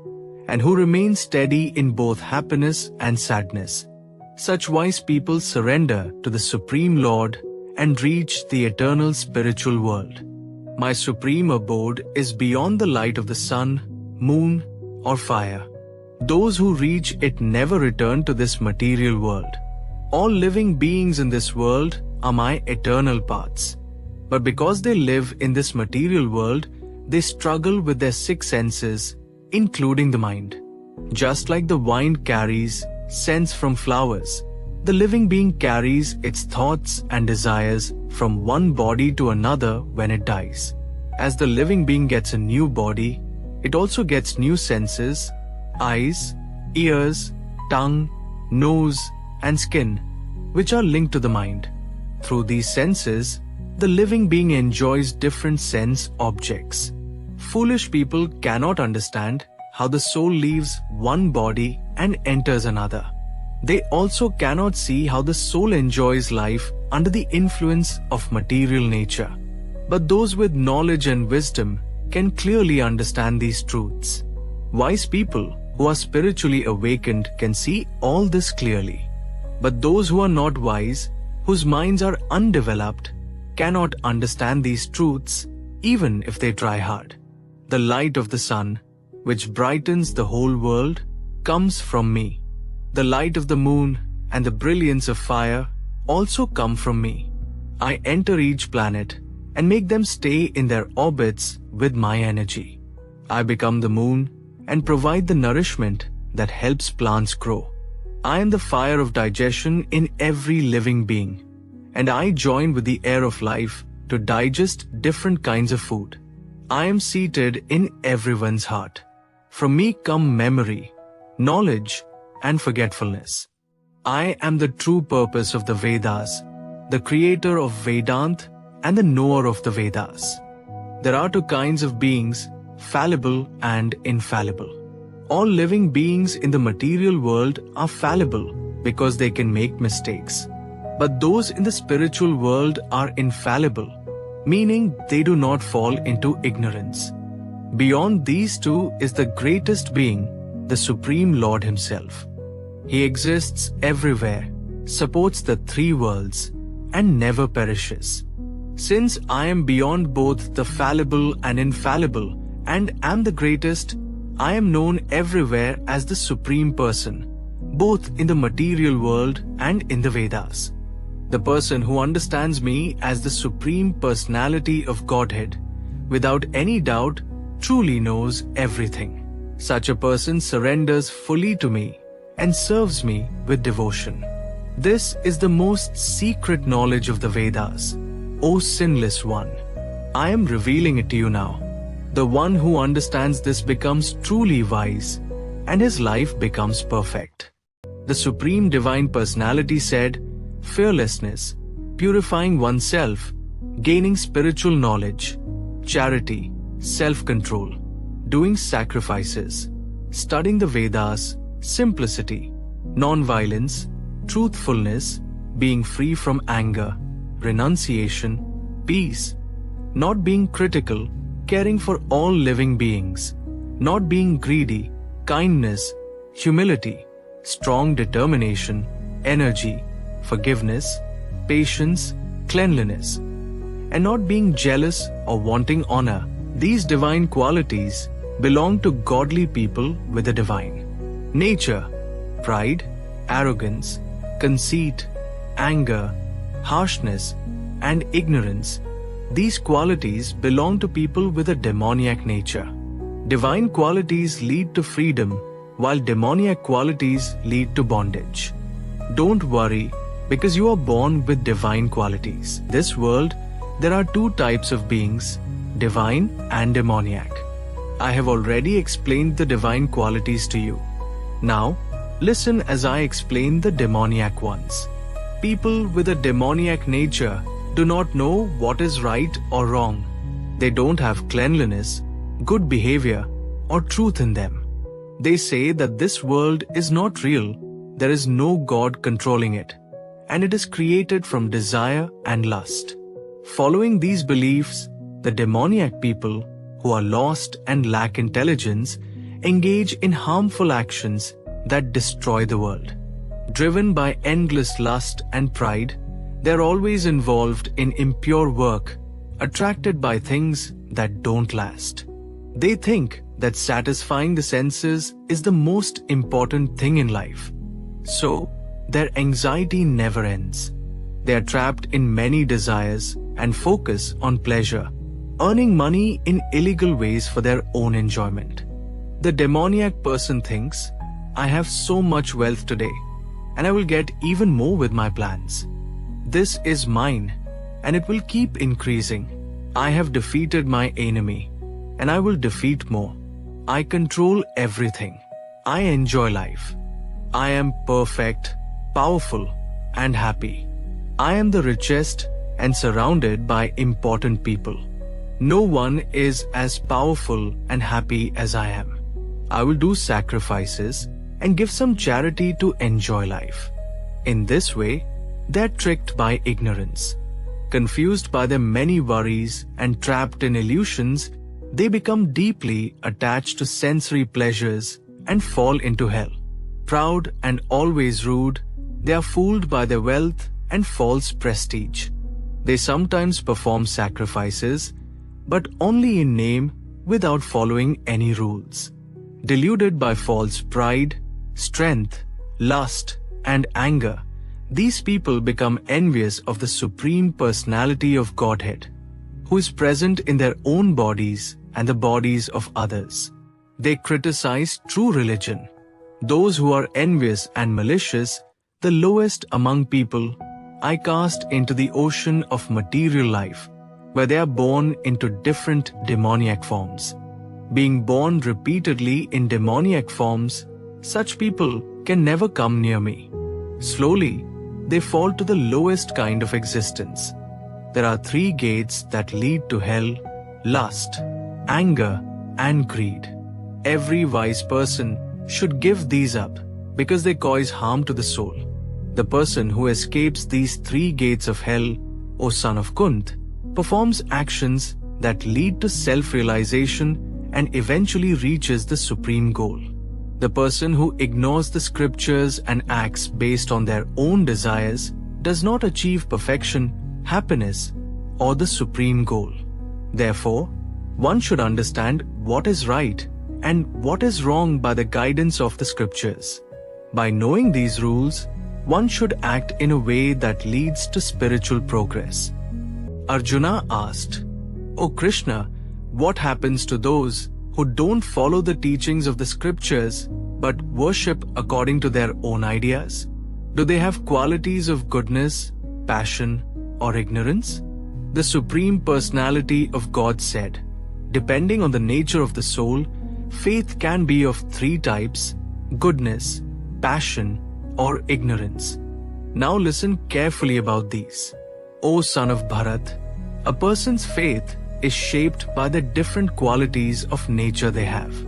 and who remain steady in both happiness and sadness. Such wise people surrender to the Supreme Lord and reach the eternal spiritual world. My supreme abode is beyond the light of the sun, moon, or fire. Those who reach it never return to this material world. All living beings in this world are my eternal paths. But because they live in this material world, they struggle with their six senses, including the mind. Just like the wine carries scents from flowers, the living being carries its thoughts and desires from one body to another when it dies. As the living being gets a new body, it also gets new senses, eyes, ears, tongue, nose, and skin, which are linked to the mind. Through these senses, the living being enjoys different sense objects. Foolish people cannot understand how the soul leaves one body and enters another. They also cannot see how the soul enjoys life under the influence of material nature. But those with knowledge and wisdom can clearly understand these truths. Wise people who are spiritually awakened can see all this clearly. But those who are not wise, whose minds are undeveloped, cannot understand these truths even if they try hard. The light of the sun, which brightens the whole world, comes from me. The light of the moon and the brilliance of fire also come from me. I enter each planet and make them stay in their orbits with my energy. I become the moon and provide the nourishment that helps plants grow. I am the fire of digestion in every living being, and I join with the air of life to digest different kinds of food. I am seated in everyone's heart. From me come memory, knowledge, and forgetfulness. I am the true purpose of the Vedas, the creator of Vedanta and the knower of the Vedas. There are two kinds of beings, fallible and infallible. All living beings in the material world are fallible because they can make mistakes. But those in the spiritual world are infallible, meaning they do not fall into ignorance. Beyond these two is the greatest being, the Supreme Lord Himself. He exists everywhere, supports the three worlds, and never perishes. Since I am beyond both the fallible and infallible, and am the greatest, I am known everywhere as the Supreme Person, both in the material world and in the Vedas. The person who understands me as the Supreme Personality of Godhead, without any doubt, truly knows everything. Such a person surrenders fully to me and serves me with devotion. This is the most secret knowledge of the Vedas, O sinless one. I am revealing it to you now. The one who understands this becomes truly wise, and his life becomes perfect. The Supreme Divine Personality said, fearlessness, purifying oneself, gaining spiritual knowledge, charity, self-control, doing sacrifices, studying the Vedas, simplicity, non-violence, truthfulness, being free from anger, renunciation, peace, not being critical, caring for all living beings, not being greedy, kindness, humility, strong determination, energy, forgiveness, patience, cleanliness, and not being jealous or wanting honor. These divine qualities belong to godly people with the divine. Nature, pride, arrogance, conceit, anger, harshness, and ignorance. These qualities belong to people with a demoniac nature. Divine qualities lead to freedom, while demoniac qualities lead to bondage. Don't worry, because you are born with divine qualities. This world, there are two types of beings, divine and demoniac. I have already explained the divine qualities to you. Now, listen as I explain the demoniac ones. People with a demoniac nature do not know what is right or wrong. They don't have cleanliness, good behavior, or truth in them. They say that this world is not real, there is no God controlling it, and it is created from desire and lust. Following these beliefs, the demoniac people, who are lost and lack intelligence, engage in harmful actions that destroy the world. Driven by endless lust and pride, they are always involved in impure work, attracted by things that don't last. They think that satisfying the senses is the most important thing in life. So, their anxiety never ends. They are trapped in many desires and focus on pleasure, earning money in illegal ways for their own enjoyment. The demoniac person thinks, I have so much wealth today, and I will get even more with my plans. This is mine, and it will keep increasing. I have defeated my enemy, and I will defeat more. I control everything. I enjoy life. I am perfect, powerful, and happy. I am the richest and surrounded by important people. No one is as powerful and happy as I am. I will do sacrifices and give some charity to enjoy life. In this way, they are tricked by ignorance. Confused by their many worries and trapped in illusions, they become deeply attached to sensory pleasures and fall into hell. Proud and always rude, they are fooled by their wealth and false prestige. They sometimes perform sacrifices, but only in name without following any rules. Deluded by false pride, strength, lust, and anger, these people become envious of the Supreme Personality of Godhead, who is present in their own bodies and the bodies of others. They criticize true religion. Those who are envious and malicious, the lowest among people, I cast into the ocean of material life, where they are born into different demoniac forms. Being born repeatedly in demoniac forms, such people can never come near me. Slowly, they fall to the lowest kind of existence. There are 3 gates that lead to hell: lust, anger, and greed. Every wise person should give these up because they cause harm to the soul. The person who escapes these 3 gates of hell, O son of Kunt, performs actions that lead to self-realization and eventually reaches the supreme goal. The person who ignores the scriptures and acts based on their own desires does not achieve perfection, happiness, or the supreme goal. Therefore, one should understand what is right and what is wrong by the guidance of the scriptures. By knowing these rules, one should act in a way that leads to spiritual progress. Arjuna asked, "O Krishna, what happens to those who don't follow the teachings of the scriptures but worship according to their own ideas? Do they have qualities of goodness, passion, or ignorance?" The Supreme Personality of God said, "Depending on the nature of the soul, faith can be of 3 types: goodness, passion, or ignorance. Now listen carefully about these. O son of Bharat, a person's faith is shaped by the different qualities of nature they have.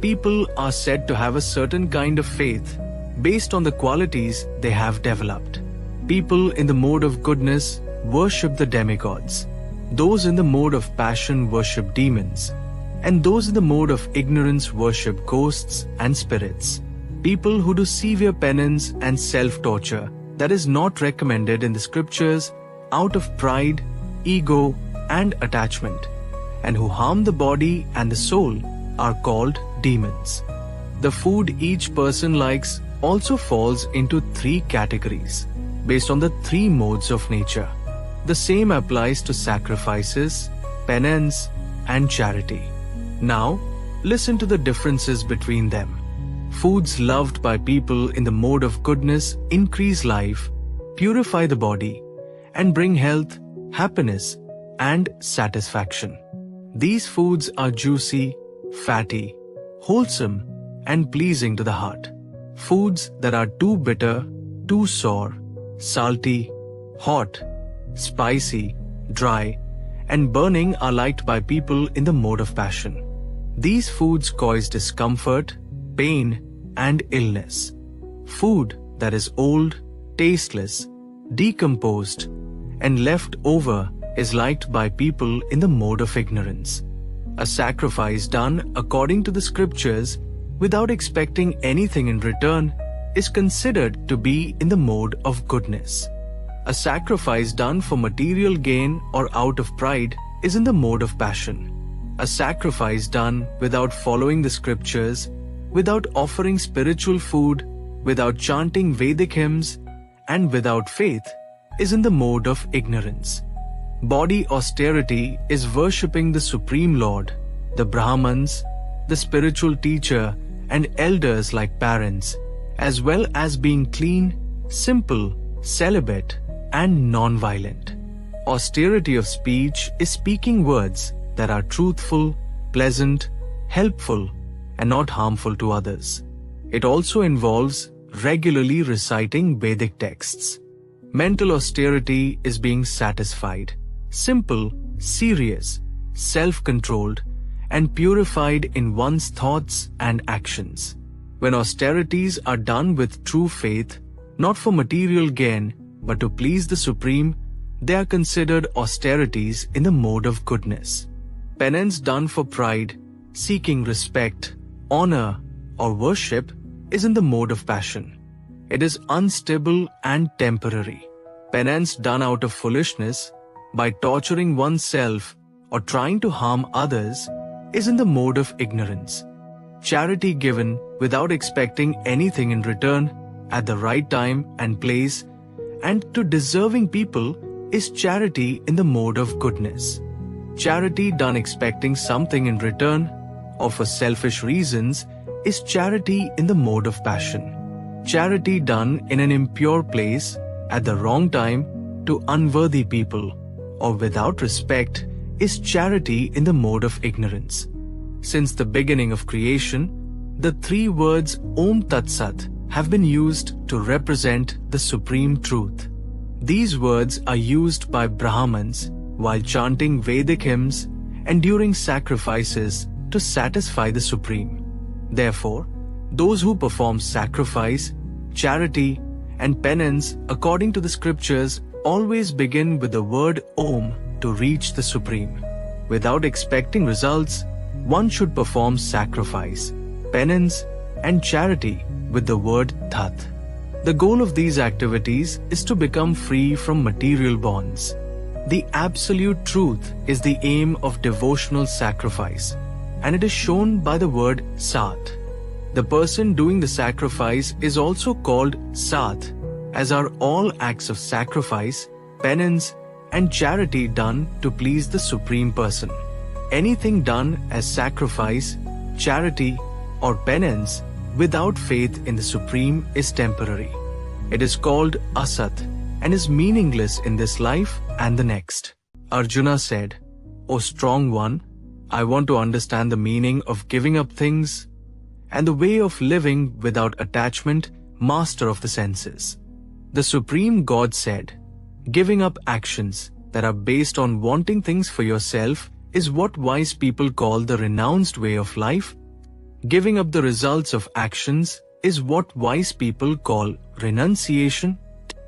People are said to have a certain kind of faith based on the qualities they have developed. People in the mode of goodness worship the demigods. Those in the mode of passion worship demons. And those in the mode of ignorance worship ghosts and spirits. People who do severe penance and self-torture that is not recommended in the scriptures out of pride, ego, and attachment, and who harm the body and the soul are called demons. The food each person likes also falls into 3 categories based on the 3 modes of nature. The same applies to sacrifices, penance, and charity. Now, listen to the differences between them. Foods loved by people in the mode of goodness increase life, purify the body, and bring health, happiness, and satisfaction. These foods are juicy, fatty, wholesome, and pleasing to the heart. Foods that are too bitter, too sour, salty, hot, spicy, dry, and burning are liked by people in the mode of passion. These foods cause discomfort, pain, and illness. Food that is old, tasteless, decomposed, and left over is liked by people in the mode of ignorance. A sacrifice done according to the scriptures without expecting anything in return is considered to be in the mode of goodness. A sacrifice done for material gain or out of pride is in the mode of passion. A sacrifice done without following the scriptures, without offering spiritual food, without chanting Vedic hymns, and without faith is in the mode of ignorance. Body austerity is worshipping the Supreme Lord, the Brahmins, the spiritual teacher, and elders like parents, as well as being clean, simple, celibate, and non-violent. Austerity of speech is speaking words that are truthful, pleasant, helpful, and not harmful to others. It also involves regularly reciting Vedic texts. Mental austerity is being satisfied, simple, serious, self-controlled, and purified in one's thoughts and actions. When austerities are done with true faith, not for material gain, but to please the Supreme, they are considered austerities in the mode of goodness. Penance done for pride, seeking respect, honor, or worship is in the mode of passion. It is unstable and temporary. Penance done out of foolishness, by torturing oneself or trying to harm others, is in the mode of ignorance. Charity given without expecting anything in return, at the right time and place, and to deserving people, is charity in the mode of goodness. Charity done expecting something in return, or for selfish reasons, is charity in the mode of passion. Charity done in an impure place, at the wrong time, to unworthy people, or without respect, is charity in the mode of ignorance. Since the beginning of creation, the three words Om Tat Sat have been used to represent the supreme truth. These words are used by Brahmins while chanting Vedic hymns and during sacrifices to satisfy the Supreme. Therefore, those who perform sacrifice, charity, and penance according to the scriptures always begin with the word Om to reach the Supreme. Without expecting results, one should perform sacrifice, penance, and charity with the word Tat. The goal of these activities is to become free from material bonds. The absolute truth is the aim of devotional sacrifice, and it is shown by the word Sat. The person doing the sacrifice is also called Sat, as are all acts of sacrifice, penance, and charity done to please the Supreme Person. Anything done as sacrifice, charity, or penance without faith in the Supreme is temporary. It is called Asat and is meaningless in this life and the next. Arjuna said, "O strong one, I want to understand the meaning of giving up things and the way of living without attachment, master of the senses." The Supreme God said, "Giving up actions that are based on wanting things for yourself is what wise people call the renounced way of life. Giving up the results of actions is what wise people call renunciation."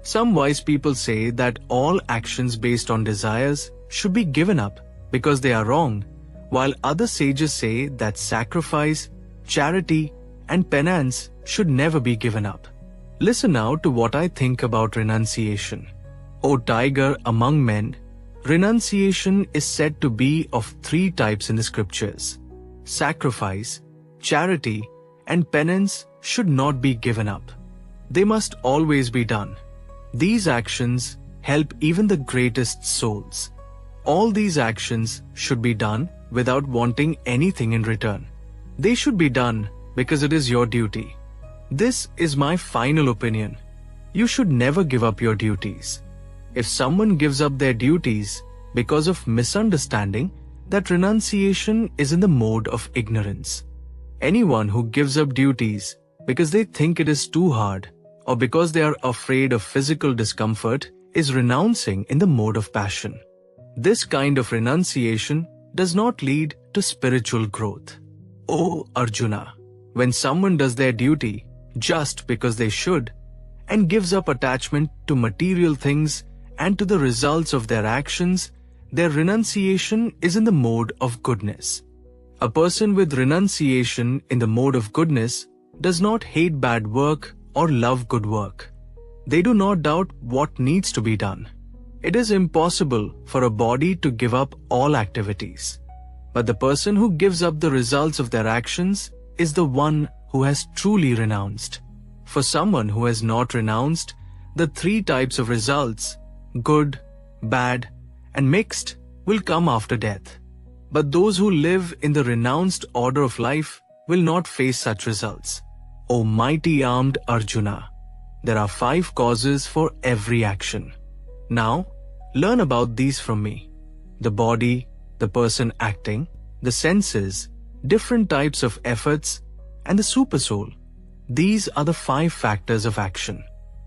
Some wise people say that all actions based on desires should be given up because they are wrong, while other sages say that sacrifice, charity, and penance should never be given up. Listen now to what I think about renunciation. O tiger among men, renunciation is said to be of three types in the scriptures. Sacrifice, charity, and penance should not be given up. They must always be done. These actions help even the greatest souls. All these actions should be done without wanting anything in return. They should be done because it is your duty. This is my final opinion. You should never give up your duties. If someone gives up their duties because of misunderstanding, that renunciation is in the mode of ignorance. Anyone who gives up duties because they think it is too hard or because they are afraid of physical discomfort is renouncing in the mode of passion. This kind of renunciation does not lead to spiritual growth. O Arjuna, when someone does their duty just because they should and gives up attachment to material things and to the results of their actions, their renunciation is in the mode of goodness. A person with renunciation in the mode of goodness does not hate bad work or love good work. They do not doubt what needs to be done. It is impossible for a body to give up all activities. But the person who gives up the results of their actions is the one who has truly renounced. For someone who has not renounced, the three types of results, good, bad, and mixed, will come after death. But those who live in the renounced order of life will not face such results. O mighty armed Arjuna, there are 5 causes for every action. Now, learn about these from me. The body, the person acting, the senses, different types of efforts, and the supersoul. These are the 5 factors of action.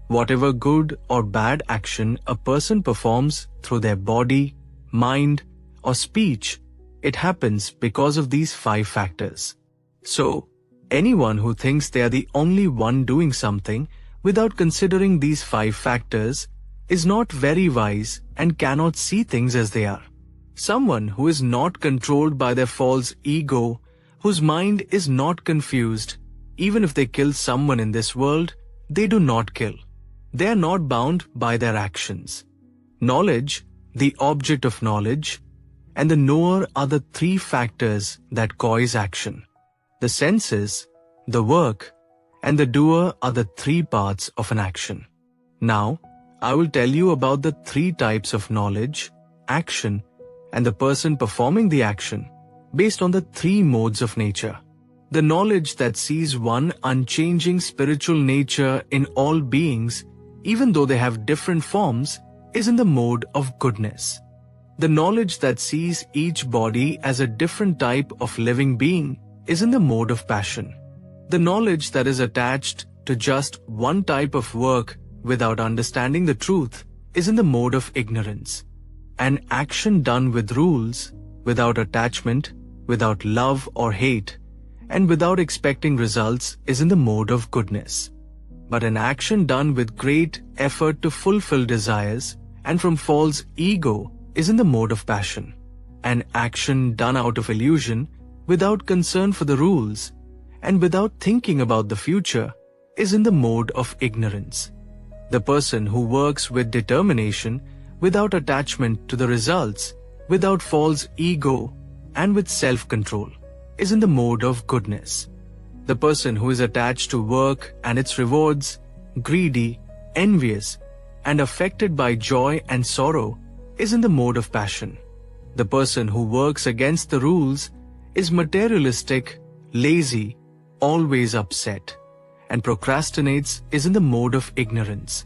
Whatever good or bad action a person performs through their body, mind, or speech, it happens because of these 5 factors. So, anyone who thinks they are the only one doing something without considering these 5 factors is not very wise and cannot see things as they are. Someone who is not controlled by their false ego, whose mind is not confused, even if they kill someone in this world, they do not kill. They are not bound by their actions. Knowledge, the object of knowledge, and the knower are the 3 factors that cause action. The senses, the work, and the doer are the 3 parts of an action. Now, I will tell you about the 3 types of knowledge, action, and the person performing the action based on the 3 modes of nature. The knowledge that sees one unchanging spiritual nature in all beings, even though they have different forms, is in the mode of goodness. The knowledge that sees each body as a different type of living being is in the mode of passion. The knowledge that is attached to just one type of work without understanding the truth is in the mode of ignorance. An action done with rules, without attachment, without love or hate, and without expecting results is in the mode of goodness. But an action done with great effort to fulfill desires and from false ego is in the mode of passion. An action done out of illusion, without concern for the rules, and without thinking about the future is in the mode of ignorance. The person who works with determination, without attachment to the results, without false ego, and with self-control, is in the mode of goodness. The person who is attached to work and its rewards, greedy, envious, and affected by joy and sorrow is in the mode of passion. The person who works against the rules is materialistic, lazy, always upset, and procrastinates is in the mode of ignorance.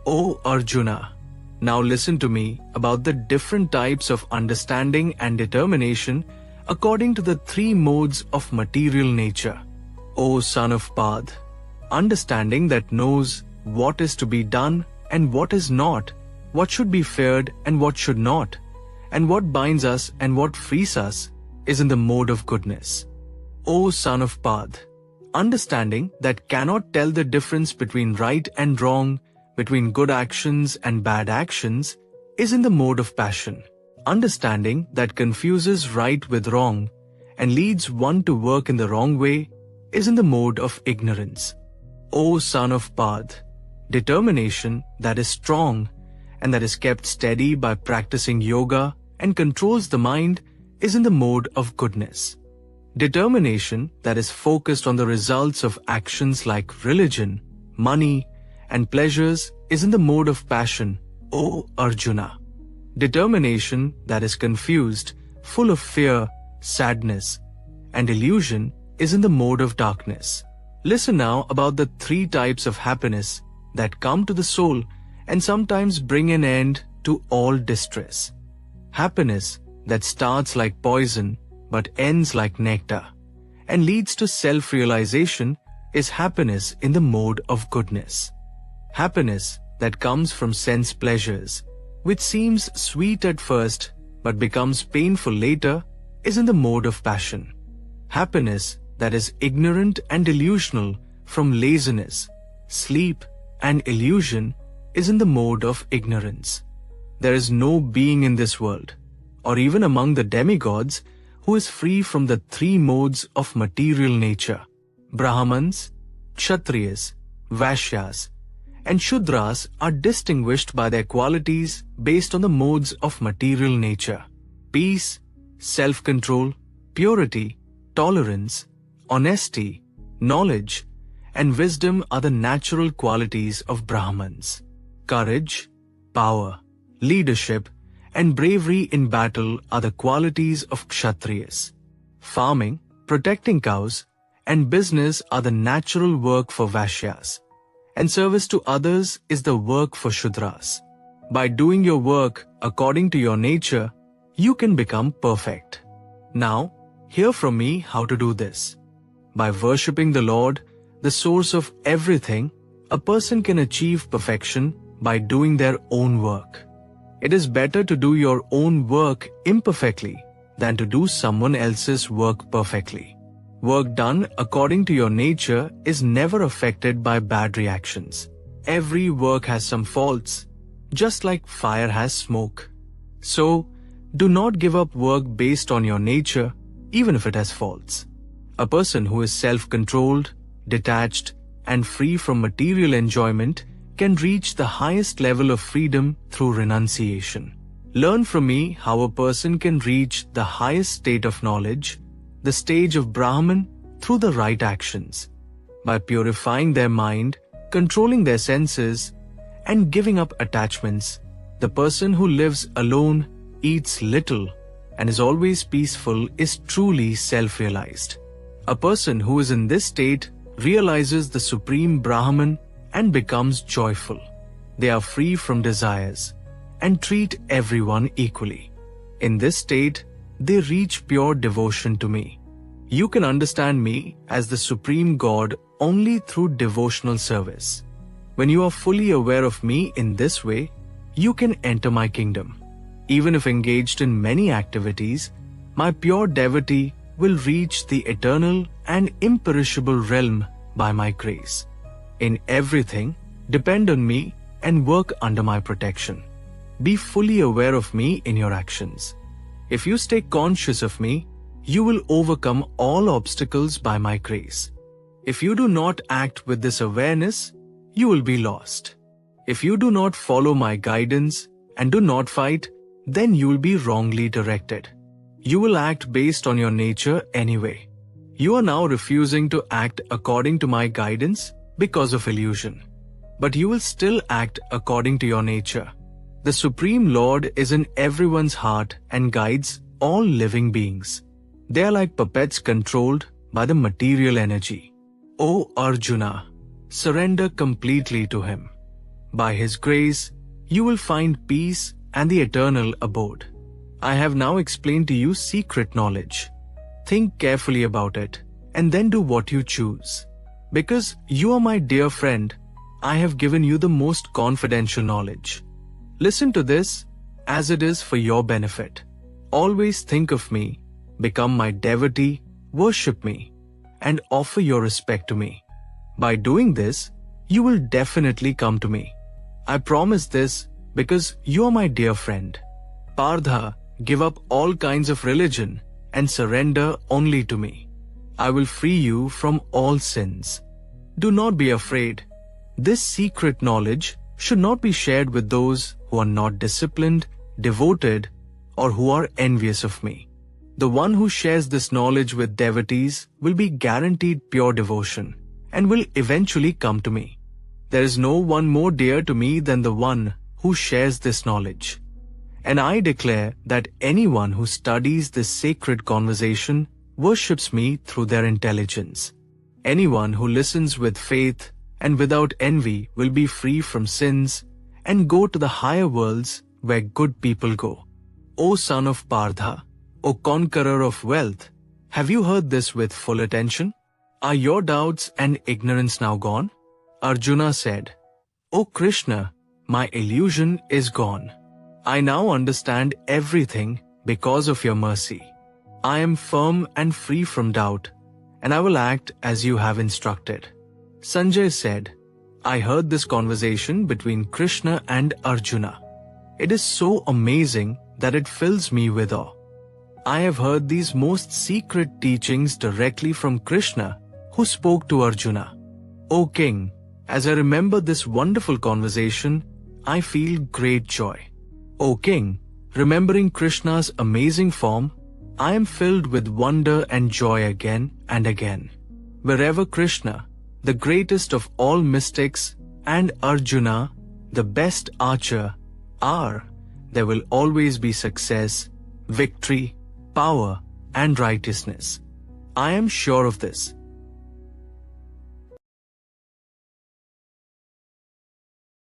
O Arjuna, now listen to me about the different types of understanding and determination according to the 3 modes of material nature. O son of Path, understanding that knows what is to be done and what is not, what should be feared and what should not, and what binds us and what frees us, is in the mode of goodness. O son of Path, understanding that cannot tell the difference between right and wrong, between good actions and bad actions, is in the mode of passion. Understanding that confuses right with wrong and leads one to work in the wrong way is in the mode of ignorance. O son of Path, determination that is strong and that is kept steady by practicing yoga and controls the mind is in the mode of goodness. Determination that is focused on the results of actions like religion, money, and pleasures is in the mode of passion, O Arjuna. Determination that is confused, full of fear, sadness, and illusion is in the mode of darkness. Listen now about the 3 types of happiness that come to the soul and sometimes bring an end to all distress. Happiness that starts like poison but ends like nectar and leads to self-realization is happiness in the mode of goodness. Happiness that comes from sense pleasures, which seems sweet at first but becomes painful later, is in the mode of passion. Happiness that is ignorant and delusional from laziness, sleep, and illusion is in the mode of ignorance. There is no being in this world, or even among the demigods, who is free from the 3 modes of material nature. Brahmans, Kshatriyas, Vaishyas, and Shudras are distinguished by their qualities based on the modes of material nature. Peace, self-control, purity, tolerance, honesty, knowledge, and wisdom are the natural qualities of Brahmans. Courage, power, leadership, and bravery in battle are the qualities of Kshatriyas. Farming, protecting cows, and business are the natural work for Vaishyas, and service to others is the work for Shudras. By doing your work according to your nature, you can become perfect. Now, hear from me how to do this. By worshipping the Lord, the source of everything, a person can achieve perfection by doing their own work. It is better to do your own work imperfectly than to do someone else's work perfectly. Work done according to your nature is never affected by bad reactions. Every work has some faults, just like fire has smoke. So, do not give up work based on your nature, even if it has faults. A person who is self-controlled, detached, and free from material enjoyment can reach the highest level of freedom through renunciation. Learn from me how a person can reach the highest state of knowledge, the stage of Brahman, through the right actions. By purifying their mind, controlling their senses, and giving up attachments, the person who lives alone, eats little, and is always peaceful is truly self-realized. A person who is in this state realizes the Supreme Brahman and becomes joyful. They are free from desires and treat everyone equally. In this state, they reach pure devotion to me. You can understand me as the Supreme God only through devotional service. When you are fully aware of me in this way, you can enter my kingdom. Even if engaged in many activities, my pure devotee will reach the eternal and imperishable realm by my grace. In everything, depend on me and work under my protection. Be fully aware of me in your actions. If you stay conscious of me, you will overcome all obstacles by my grace. If you do not act with this awareness, you will be lost. If you do not follow my guidance and do not fight, then you will be wrongly directed. You will act based on your nature anyway. You are now refusing to act according to my guidance because of illusion. But you will still act according to your nature. The Supreme Lord is in everyone's heart and guides all living beings. They are like puppets controlled by the material energy. O Arjuna, surrender completely to him. By his grace, you will find peace and the eternal abode. I have now explained to you secret knowledge. Think carefully about it and then do what you choose. Because you are my dear friend, I have given you the most confidential knowledge. Listen to this as it is for your benefit. Always think of me, become my devotee, worship me, and offer your respect to me. By doing this, you will definitely come to me. I promise this because you are my dear friend. Pardha, give up all kinds of religion and surrender only to me. I will free you from all sins. Do not be afraid. This secret knowledge should not be shared with those who are not disciplined, devoted, or who are envious of me. The one who shares this knowledge with devotees will be guaranteed pure devotion and will eventually come to me. There is no one more dear to me than the one who shares this knowledge. And I declare that anyone who studies this sacred conversation worships me through their intelligence. Anyone who listens with faith and without envy will be free from sins and go to the higher worlds where good people go. O son of Pardha, O conqueror of wealth, have you heard this with full attention? Are your doubts and ignorance now gone? Arjuna said, O Krishna, my illusion is gone. I now understand everything because of your mercy. I am firm and free from doubt, and I will act as you have instructed. Sanjay said, I heard this conversation between Krishna and Arjuna. It is so amazing that it fills me with awe. I have heard these most secret teachings directly from Krishna, who spoke to Arjuna. O King, as I remember this wonderful conversation, I feel great joy. O King, remembering Krishna's amazing form, I am filled with wonder and joy again and again. Wherever Krishna, the greatest of all mystics, and Arjuna, the best archer, are, there will always be success, victory, power, and righteousness. I am sure of this.